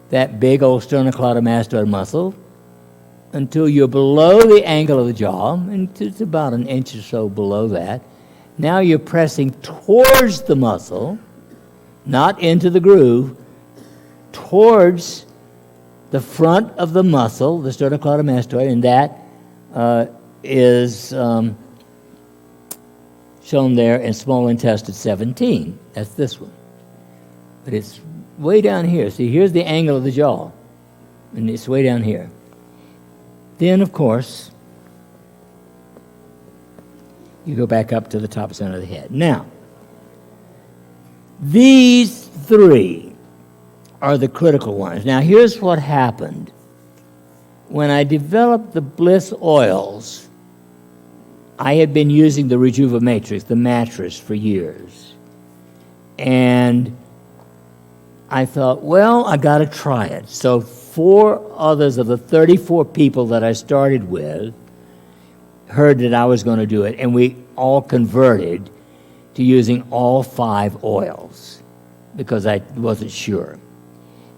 that big old sternocleidomastoid muscle until you're below the angle of the jaw, and it's about an inch or so below that. Now you're pressing towards the muscle, not into the groove, towards the front of the muscle, the sternocleidomastoid, and that is shown there in small intestine 17. That's this one. But it's way down here. See, here's the angle of the jaw, and it's way down here. Then, of course, you go back up to the top center of the head. Now, these three are the critical ones. Now, here's what happened. When I developed the Bliss oils, I had been using the Rejuva-Matrix, the mattress, for years. And I thought, well, I got to try it. So 4 others of the 34 people that I started with heard that I was going to do it, and we all converted to using all 5 oils because I wasn't sure.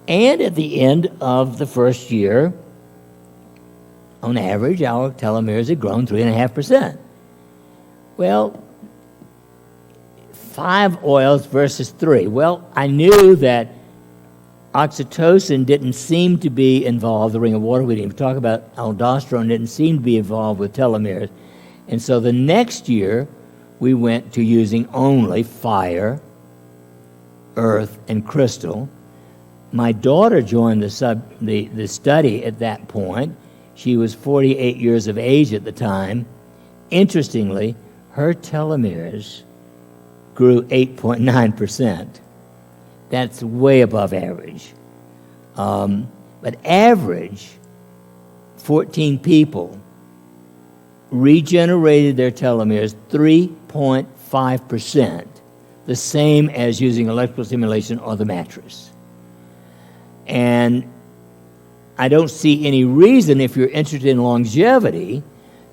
And at the end of the first year, on average, our telomeres had grown 3.5%. Well, 5 oils versus 3. Well, I knew that oxytocin didn't seem to be involved, the ring of water we didn't even talk about, aldosterone didn't seem to be involved with telomeres. And so the next year, we went to using only fire, earth, and crystal. My daughter joined the study at that point. She was 48 years of age at the time. Interestingly, her telomeres grew 8.9%. That's way above average. But average, 14 people regenerated their telomeres 3.5%, the same as using electrical stimulation or the mattress. And I don't see any reason, if you're interested in longevity,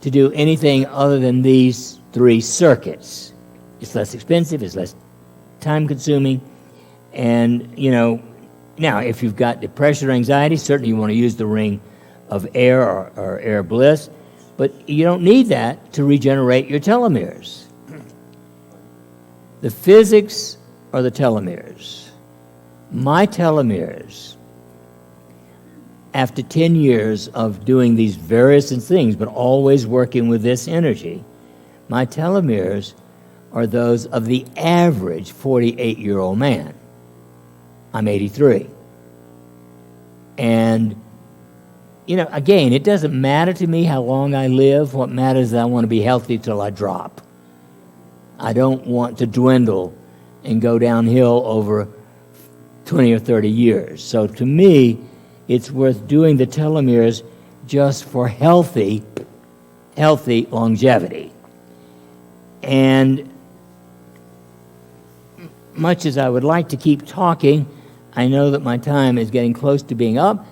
to do anything other than these 3 circuits. It's less expensive, it's less time-consuming, and, you know, now, if you've got depression or anxiety, certainly you want to use the ring of air or air bliss, but you don't need that to regenerate your telomeres. The physics are the telomeres. My telomeres, after 10 years of doing these various things, but always working with this energy, my telomeres are those of the average 48-year-old man. I'm 83. And, you know, again, it doesn't matter to me how long I live. What matters is I want to be healthy till I drop. I don't want to dwindle and go downhill over 20 or 30 years. So to me, it's worth doing the telomeres just for healthy longevity. And much as I would like to keep talking, I know that my time is getting close to being up,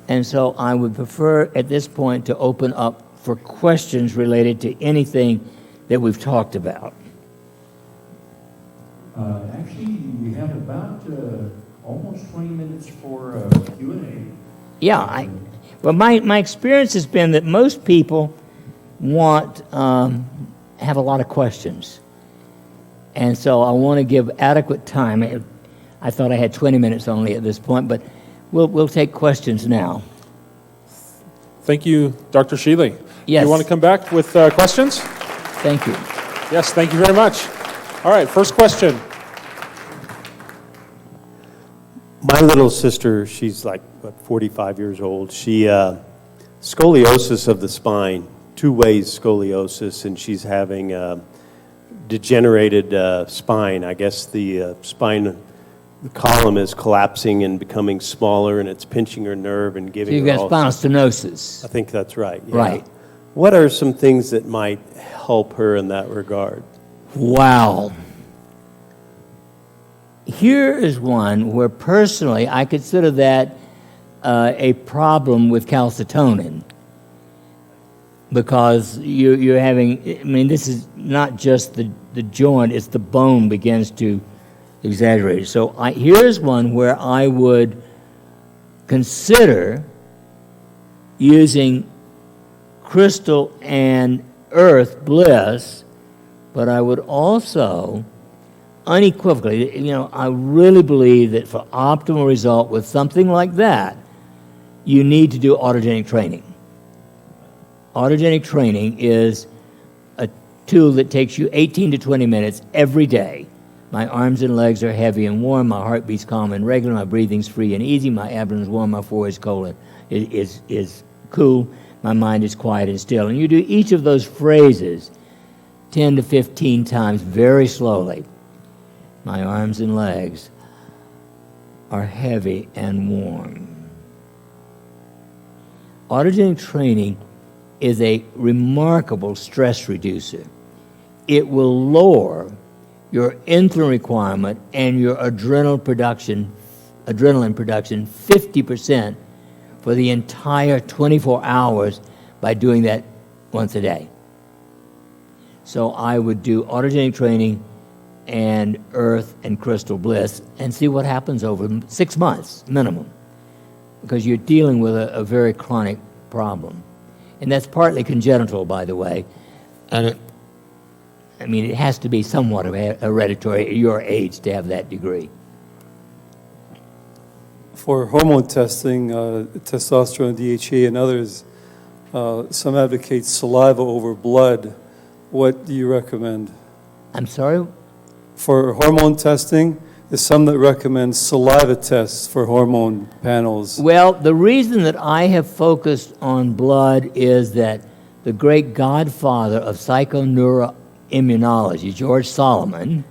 and so I would prefer at this point to open up for questions related to anything that we've talked about. Actually, we have about almost 20 minutes for Q&A. Yeah, well, my experience has been that most people have a lot of questions. And so I want to give adequate time. I thought I had 20 minutes only at this point, but we'll take questions now. Thank you, Dr. Shealy. Yes. You want to come back with questions? Thank you. Yes, thank you very much. All right, first question. My little sister, she's like, 45 years old. She, scoliosis of the spine, 2 ways scoliosis, and she's having degenerated spine. I guess the spine, the column is collapsing and becoming smaller, and it's pinching her nerve and giving So you've her got all... spinal stenosis. I think that's right. Yeah. Right. What are some things that might help her in that regard? Wow. Here is one where personally I consider that a problem with calcitonin, because you're having, I mean, this is not just the joint, it's the bone begins to exaggerate. So here's one where I would consider using crystal and earth bliss, but I would also unequivocally, I really believe that for optimal result with something like that, you need to do autogenic training. Autogenic training is a tool that takes you 18 to 20 minutes every day. My arms and legs are heavy and warm, my heart beats calm and regular, my breathing's free and easy, my abdomen is warm, my forehead's cold and is cool, my mind is quiet and still. And you do each of those phrases 10 to 15 times very slowly. My arms and legs are heavy and warm. Autogenic training is a remarkable stress reducer. It will lower your insulin requirement and your adrenaline production 50% for the entire 24 hours by doing that once a day. So I would do autogenic training and earth and crystal bliss and see what happens over 6 months minimum, because you're dealing with a very chronic problem. And that's partly congenital, by the way. And it has to be somewhat hereditary at your age to have that degree. For hormone testing, testosterone, DHEA, and others, some advocate saliva over blood. What do you recommend? I'm sorry? For hormone testing, there's some that recommend saliva tests for hormone panels. Well, the reason that I have focused on blood is that the great godfather of psychoneuroimmunology, George Solomon,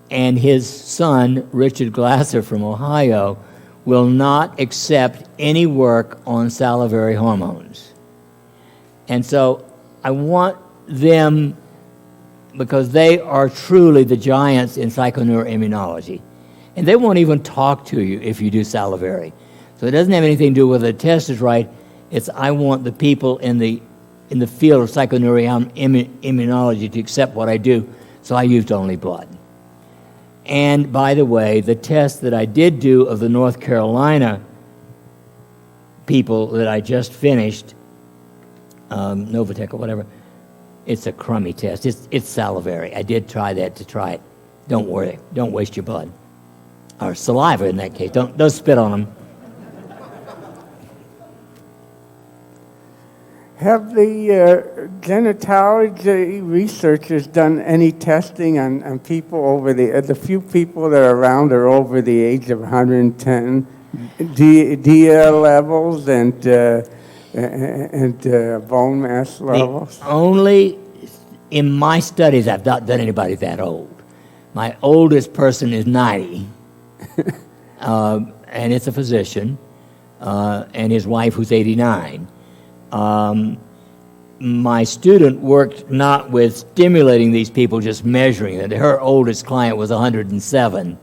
and his son, Richard Glasser from Ohio, will not accept any work on salivary hormones. And so I want them, because they are truly the giants in psychoneuroimmunology. And they won't even talk to you if you do salivary. So it doesn't have anything to do with whether the test is right. It's I want the people in the field of psychoneuroimmunology to accept what I do, so I used only blood. And by the way, the test that I did do of the North Carolina people that I just finished, Novatech or whatever, it's a crummy test. It's salivary. I did try that to try it. Don't worry. Don't waste your blood. Or saliva in that case. Don't spit on them. Have the genetology researchers done any testing on people over the few people that are around are over the age of 110, DL levels and bone mass levels? Only in my studies I've not done anybody that old. My oldest person is 90, and it's a physician, and his wife who's 89. My student worked not with stimulating these people, just measuring it. Her oldest client was 107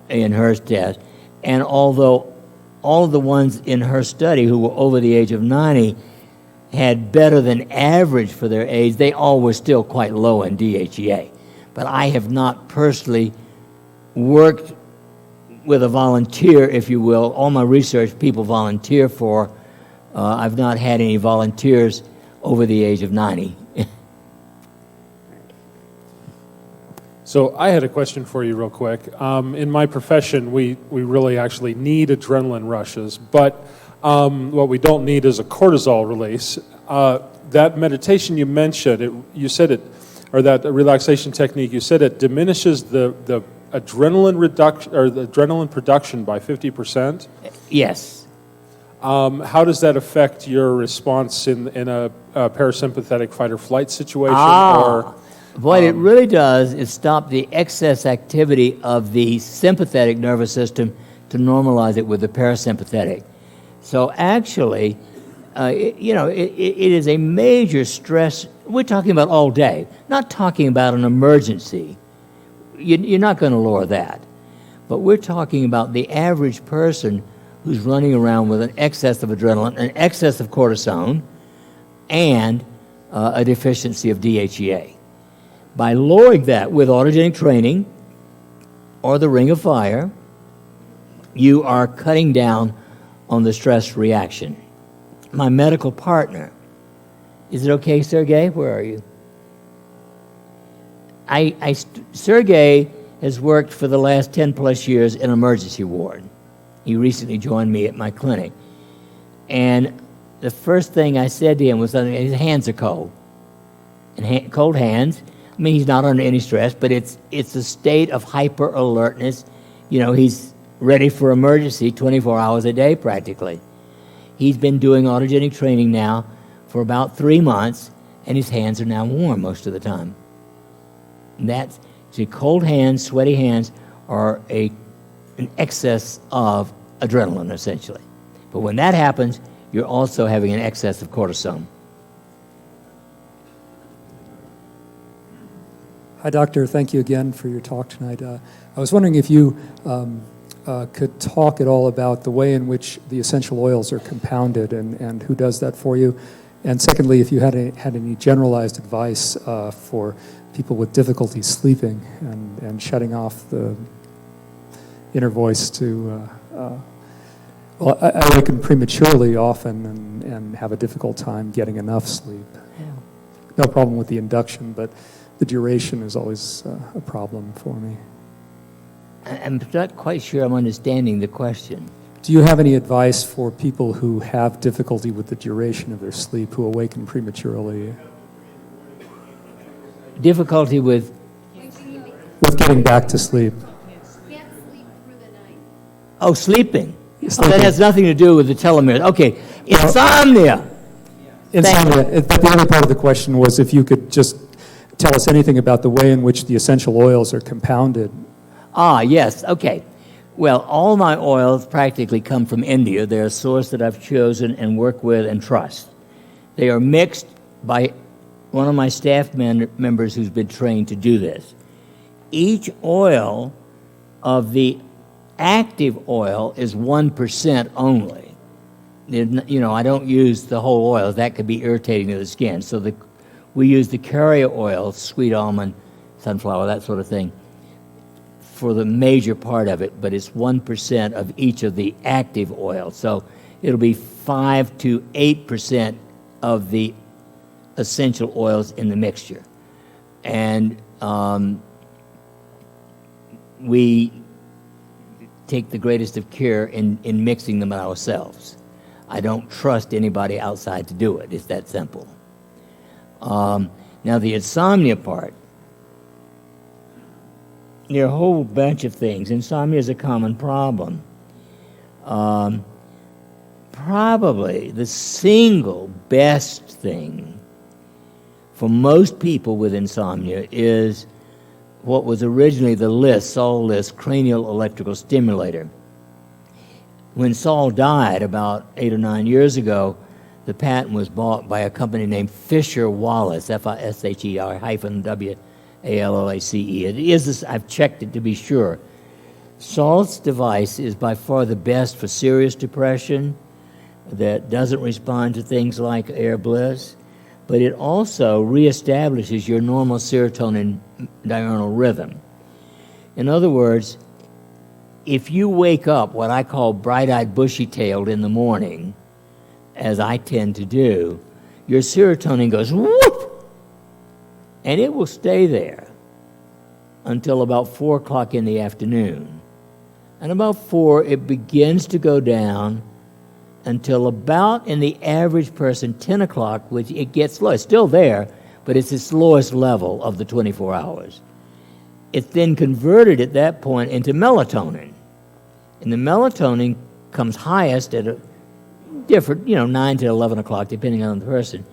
in her test. And although all of the ones in her study who were over the age of 90 had better than average for their age, they all were still quite low in DHEA. But I have not personally worked with a volunteer, if you will. All my research people volunteer for. I've not had any volunteers over the age of 90. So I had a question for you real quick. In my profession, we really actually need adrenaline rushes, but what we don't need is a cortisol release. That meditation you mentioned, you said it, or that relaxation technique, you said it diminishes the adrenaline reduction or the adrenaline production by 50%. Yes. How does that affect your response in a parasympathetic fight or flight situation? What it really does is stop the excess activity of the sympathetic nervous system to normalize it with the parasympathetic. So actually, it is a major stress. We're talking about all day, not talking about an emergency. You're not going to lower that. But we're talking about the average person who's running around with an excess of adrenaline, an excess of cortisone, and a deficiency of DHEA. By lowering that with autogenic training or the ring of fire, you are cutting down on the stress reaction. My medical partner, is it okay, Sergey? Where are you? Sergey has worked for the last 10 plus years in emergency ward. He recently joined me at my clinic. And the first thing I said to him was that his hands are cold. And cold hands, I mean, he's not under any stress, but it's a state of hyper alertness. You know, he's ready for emergency 24 hours a day practically. He's been doing autogenic training now for about 3 months, and his hands are now warm most of the time. And that's, see, cold hands, sweaty hands are an excess of adrenaline, essentially. But when that happens, you're also having an excess of cortisone. Hi, Doctor. Thank you again for your talk tonight. I was wondering if you could talk at all about the way in which the essential oils are compounded and who does that for you. And secondly, if you had any generalized advice for people with difficulty sleeping and shutting off the inner voice to, well, I awaken prematurely often and have a difficult time getting enough sleep. No problem with the induction, but the duration is always a problem for me. I'm not quite sure I'm understanding the question. Do you have any advice for people who have difficulty with the duration of their sleep, who awaken prematurely? Difficulty with? With getting back to sleep. Can't sleep through the night. Oh, sleeping. Oh, Sleeping. that has nothing to do with the telomeres. Okay, insomnia. Insomnia. But the other part of the question was if you could just tell us anything about the way in which the essential oils are compounded. Ah, yes, okay. Well, all my oils practically come from India. They're a source that I've chosen and work with and trust. They are mixed by one of my staff members who's been trained to do this. Each oil of the active oil is 1% only. You know, I don't use the whole oil. That could be irritating to the skin. So we use the carrier oil, sweet almond, sunflower, that sort of thing, for the major part of it, but it's 1% of each of the active oils. So it'll be 5 to 8% of the essential oils in the mixture. And we take the greatest of care in mixing them ourselves. I don't trust anybody outside to do it. It's that simple. Now the insomnia part, there are a whole bunch of things. Insomnia is a common problem. Probably the single best thing for most people with insomnia is what was originally the LIST, Saul List cranial electrical stimulator. When Saul died about 8 or 9 years ago, the patent was bought by a company named Fisher Wallace, Fisher-WALLACE. It is, I've checked it to be sure. Saul's device is by far the best for serious depression that doesn't respond to things like air bliss, but it also reestablishes your normal serotonin diurnal rhythm. In other words, if you wake up what I call bright-eyed, bushy-tailed in the morning, as I tend to do, your serotonin goes whoop, and it will stay there until about 4 o'clock in the afternoon. And about 4, it begins to go down until about, in the average person, 10 o'clock, which it gets low. It's still there, but it's its lowest level of the 24 hours. It's then converted at that point into melatonin. And the melatonin comes highest at a different, 9 to 11 o'clock, depending on the person.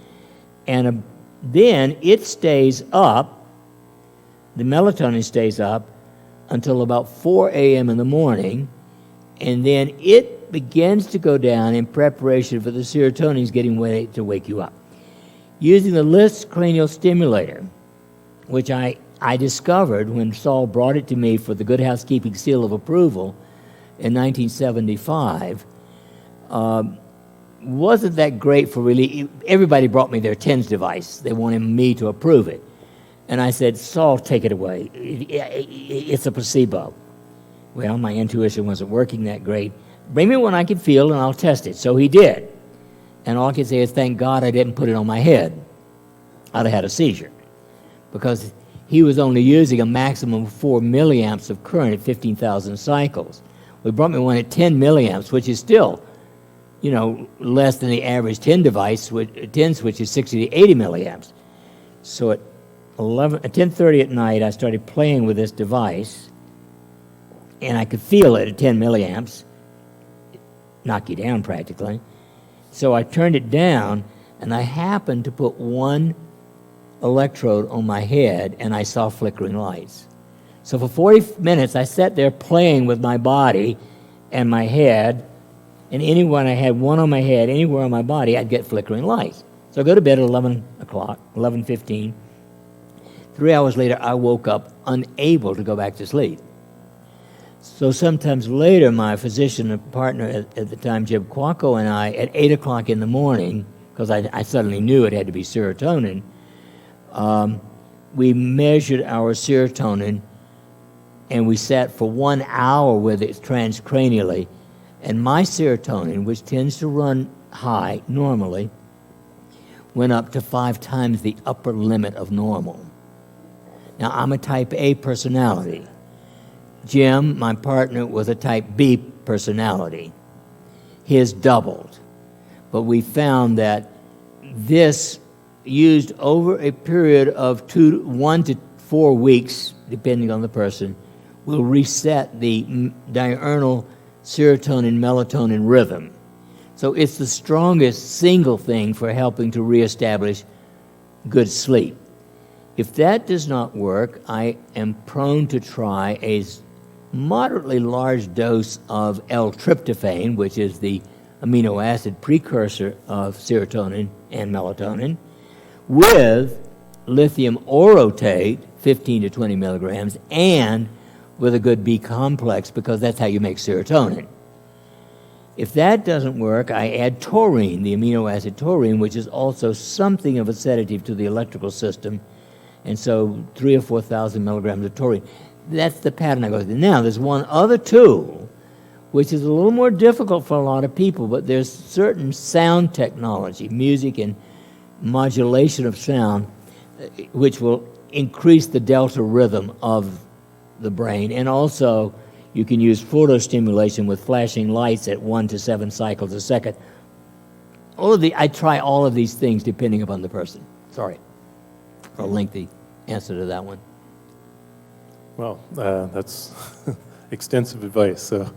And then it stays up, the melatonin stays up until about 4 a.m. in the morning, and then it begins to go down in preparation for the serotonin getting ready to wake you up. Using the LIST cranial stimulator, which I discovered when Saul brought it to me for the Good Housekeeping Seal of Approval in 1975, wasn't that great for really. Everybody brought me their TENS device. They wanted me to approve it. And I said, Saul, take it away. It's a placebo. Well, my intuition wasn't working that great. Bring me one I can feel, and I'll test it. So he did. And all I can say is, thank God I didn't put it on my head. I'd have had a seizure. Because he was only using a maximum of 4 milliamps of current at 15,000 cycles. We brought me one at 10 milliamps, which is still, less than the average 10 device, 10 switch is 60 to 80 milliamps. So at 10:30 at night, I started playing with this device, and I could feel it at 10 milliamps, knock you down practically. So I turned it down, and I happened to put one electrode on my head, and I saw flickering lights. So for 40 minutes, I sat there playing with my body and my head, and anywhere I had one on my head, anywhere on my body, I'd get flickering lights. So I go to bed at 11 o'clock, 11:15. 3 hours later, I woke up unable to go back to sleep. So sometimes later, my physician and partner at the time, Jim Quacco, and I, at 8 o'clock in the morning, because I suddenly knew it had to be serotonin, we measured our serotonin, and we sat for 1 hour with it transcranially, and my serotonin, which tends to run high normally, went up to 5 times the upper limit of normal. Now, I'm a type A personality. Jim, my partner, was a type B personality. His doubled. But we found that this, used over a period of 1 to 4 weeks, depending on the person, will reset the diurnal serotonin-melatonin rhythm. So it's the strongest single thing for helping to reestablish good sleep. If that does not work, I am prone to try a moderately large dose of L-tryptophan, which is the amino acid precursor of serotonin and melatonin, with lithium orotate, 15 to 20 milligrams, and with a good B complex, because that's how you make serotonin. If that doesn't work, I add taurine, the amino acid taurine, which is also something of a sedative to the electrical system, and so 3,000 or 4,000 milligrams of taurine. That's the pattern I go through. Now, there's one other tool, which is a little more difficult for a lot of people, but there's certain sound technology, music and modulation of sound, which will increase the delta rhythm of the brain. And also, you can use photostimulation with flashing lights at 1 to 7 cycles a second. I try all of these things depending upon the person. Sorry for a lengthy answer to that one. Well, that's extensive advice. So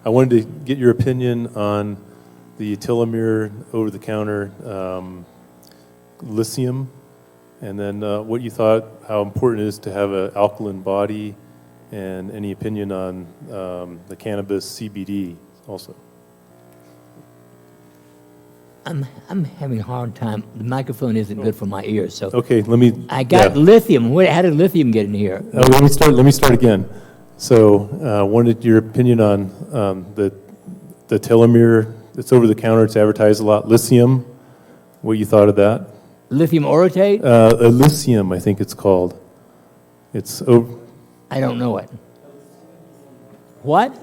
I wanted to get your opinion on the telomere over-the-counter lithium, and then what you thought, how important it is to have an alkaline body, and any opinion on the cannabis CBD also. I'm having a hard time. The microphone isn't good for my ears, so. Okay, let me. I got lithium. How did lithium get in here? Let me start again. So, wanted your opinion on the telomere. It's over the counter. It's advertised a lot. Lithium. What you thought of that? Lithium orotate? Lithium, I think it's called. It's. I don't know it. What?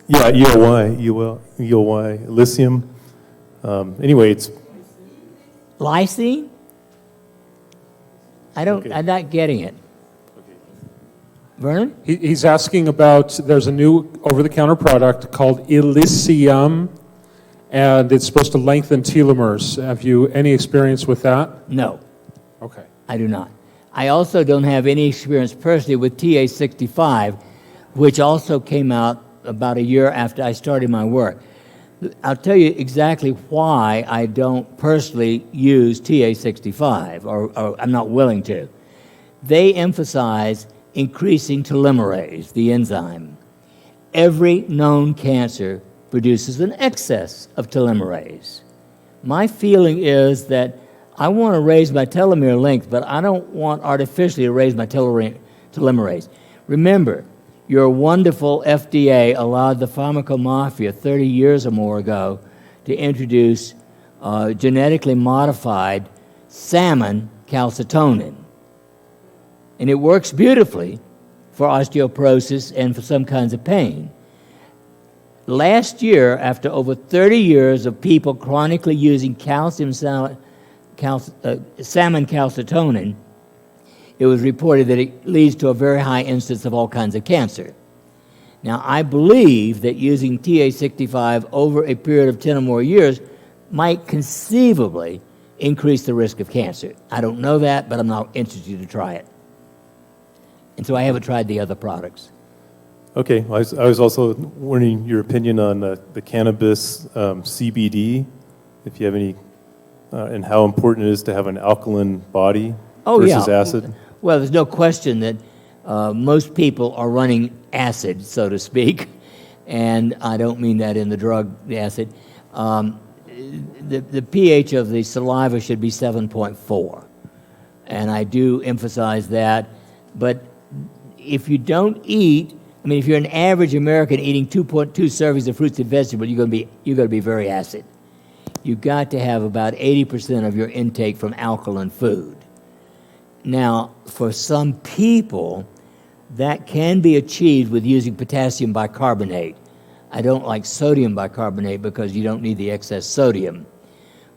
Yeah, EOY, lithium. Anyway, it's lysine? Okay. I'm not getting it. Vernon? He's asking about, there's a new over-the-counter product called Elysium, and it's supposed to lengthen telomeres. Have you any experience with that? No, Okay. I do not. I also don't have any experience personally with TA65, which also came out about a year after I started my work. I'll tell you exactly why I don't personally use TA65, or I'm not willing to. They emphasize increasing telomerase, the enzyme. Every known cancer produces an excess of telomerase. My feeling is that I want to raise my telomere length, but I don't want artificially to raise my telomerase. Remember, your wonderful FDA allowed the pharmacomafia 30 years or more ago to introduce genetically modified salmon calcitonin. And it works beautifully for osteoporosis and for some kinds of pain. Last year, after over 30 years of people chronically using salmon calcitonin, it was reported that it leads to a very high incidence of all kinds of cancer. Now, I believe that using TA65 over a period of 10 or more years might conceivably increase the risk of cancer. I don't know that, but I'm not interested to try it. And so I haven't tried the other products. Okay, I was also wondering your opinion on the cannabis CBD, if you have any, and how important it is to have an alkaline body versus acid. Well, there's no question that most people are running acid, so to speak, and I don't mean that in the drug acid. The pH of the saliva should be 7.4, and I do emphasize that. But if you don't eat, I mean, if you're an average American eating 2.2 servings of fruits and vegetables, you're going to be very acid. You've got to have about 80% of your intake from alkaline food. Now, for some people, that can be achieved with using potassium bicarbonate. I don't like sodium bicarbonate because you don't need the excess sodium.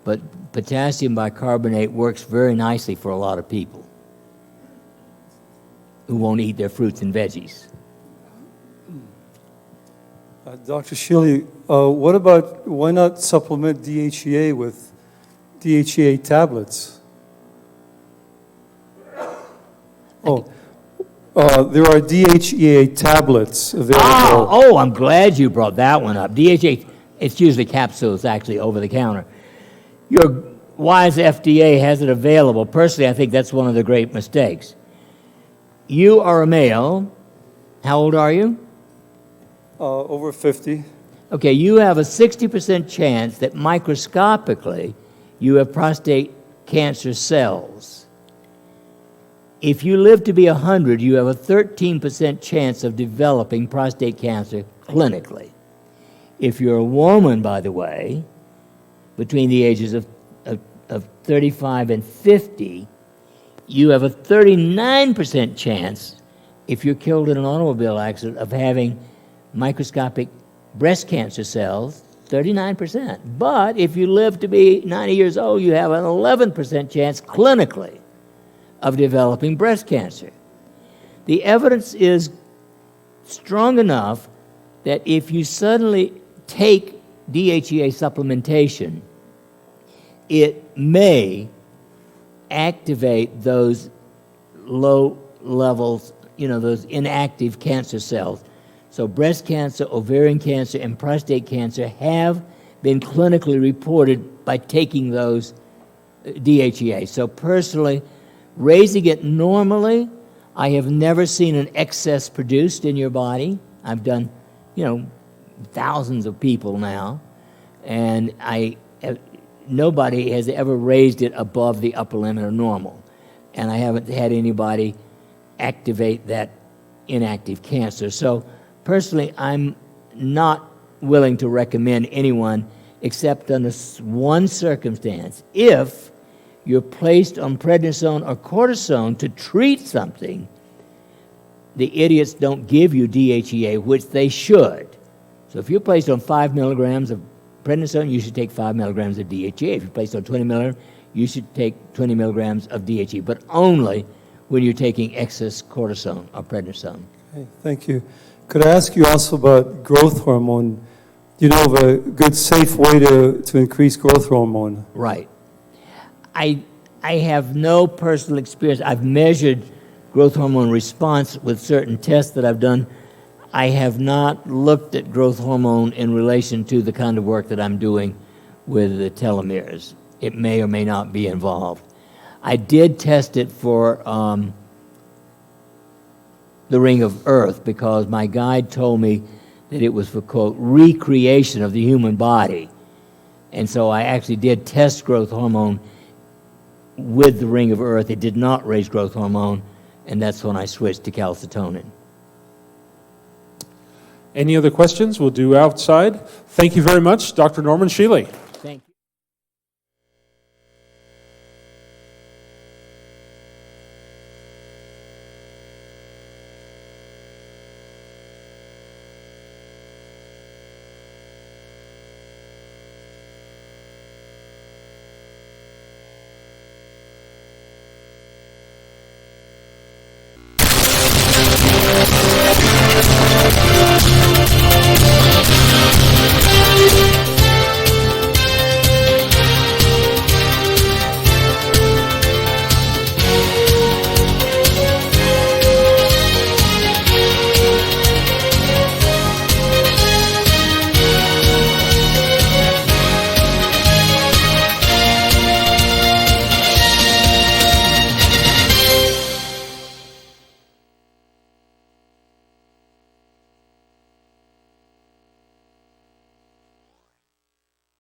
But potassium bicarbonate works very nicely for a lot of people who won't eat their fruits and veggies. Dr. Shealy, why not supplement DHEA with DHEA tablets? There are DHEA tablets available. I'm glad you brought that one up. DHEA, it's usually capsules, actually, over the counter. Your wise FDA has it available. Personally, I think that's one of the great mistakes. You are a male. How old are you? Over 50. Okay, you have a 60% chance that microscopically you have prostate cancer cells. If you live to be 100, you have a 13% chance of developing prostate cancer clinically. If you're a woman, by the way, between the ages of 35 and 50, you have a 39% chance, if you're killed in an automobile accident, of having microscopic breast cancer cells, 39%. But if you live to be 90 years old, you have an 11% chance clinically of developing breast cancer. The evidence is strong enough that if you suddenly take DHEA supplementation, it may activate those low levels, those inactive cancer cells. So breast cancer, ovarian cancer, and prostate cancer have been clinically reported by taking those DHEA. So personally, raising it normally, I have never seen an excess produced in your body. I've done, thousands of people now, and nobody has ever raised it above the upper limit of normal. And I haven't had anybody activate that inactive cancer. So personally, I'm not willing to recommend anyone except under one circumstance. If you're placed on prednisone or cortisone to treat something, the idiots don't give you DHEA, which they should. So if you're placed on 5 milligrams of prednisone, you should take 5 milligrams of DHEA. If you're placed on 20 milligrams, you should take 20 milligrams of DHEA, but only when you're taking excess cortisone or prednisone. Okay, thank you. Could I ask you also about growth hormone? Do you know of a good, safe way to increase growth hormone? Right. I have no personal experience. I've measured growth hormone response with certain tests that I've done. I have not looked at growth hormone in relation to the kind of work that I'm doing with the telomeres. It may or may not be involved. I did test it for the ring of earth because my guide told me that it was for, quote, recreation of the human body. And so I actually did test growth hormone with the ring of earth. It did not raise growth hormone, and that's when I switched to calcitonin. Any other questions? We'll do outside. Thank you very much, Dr. Norman Shealy.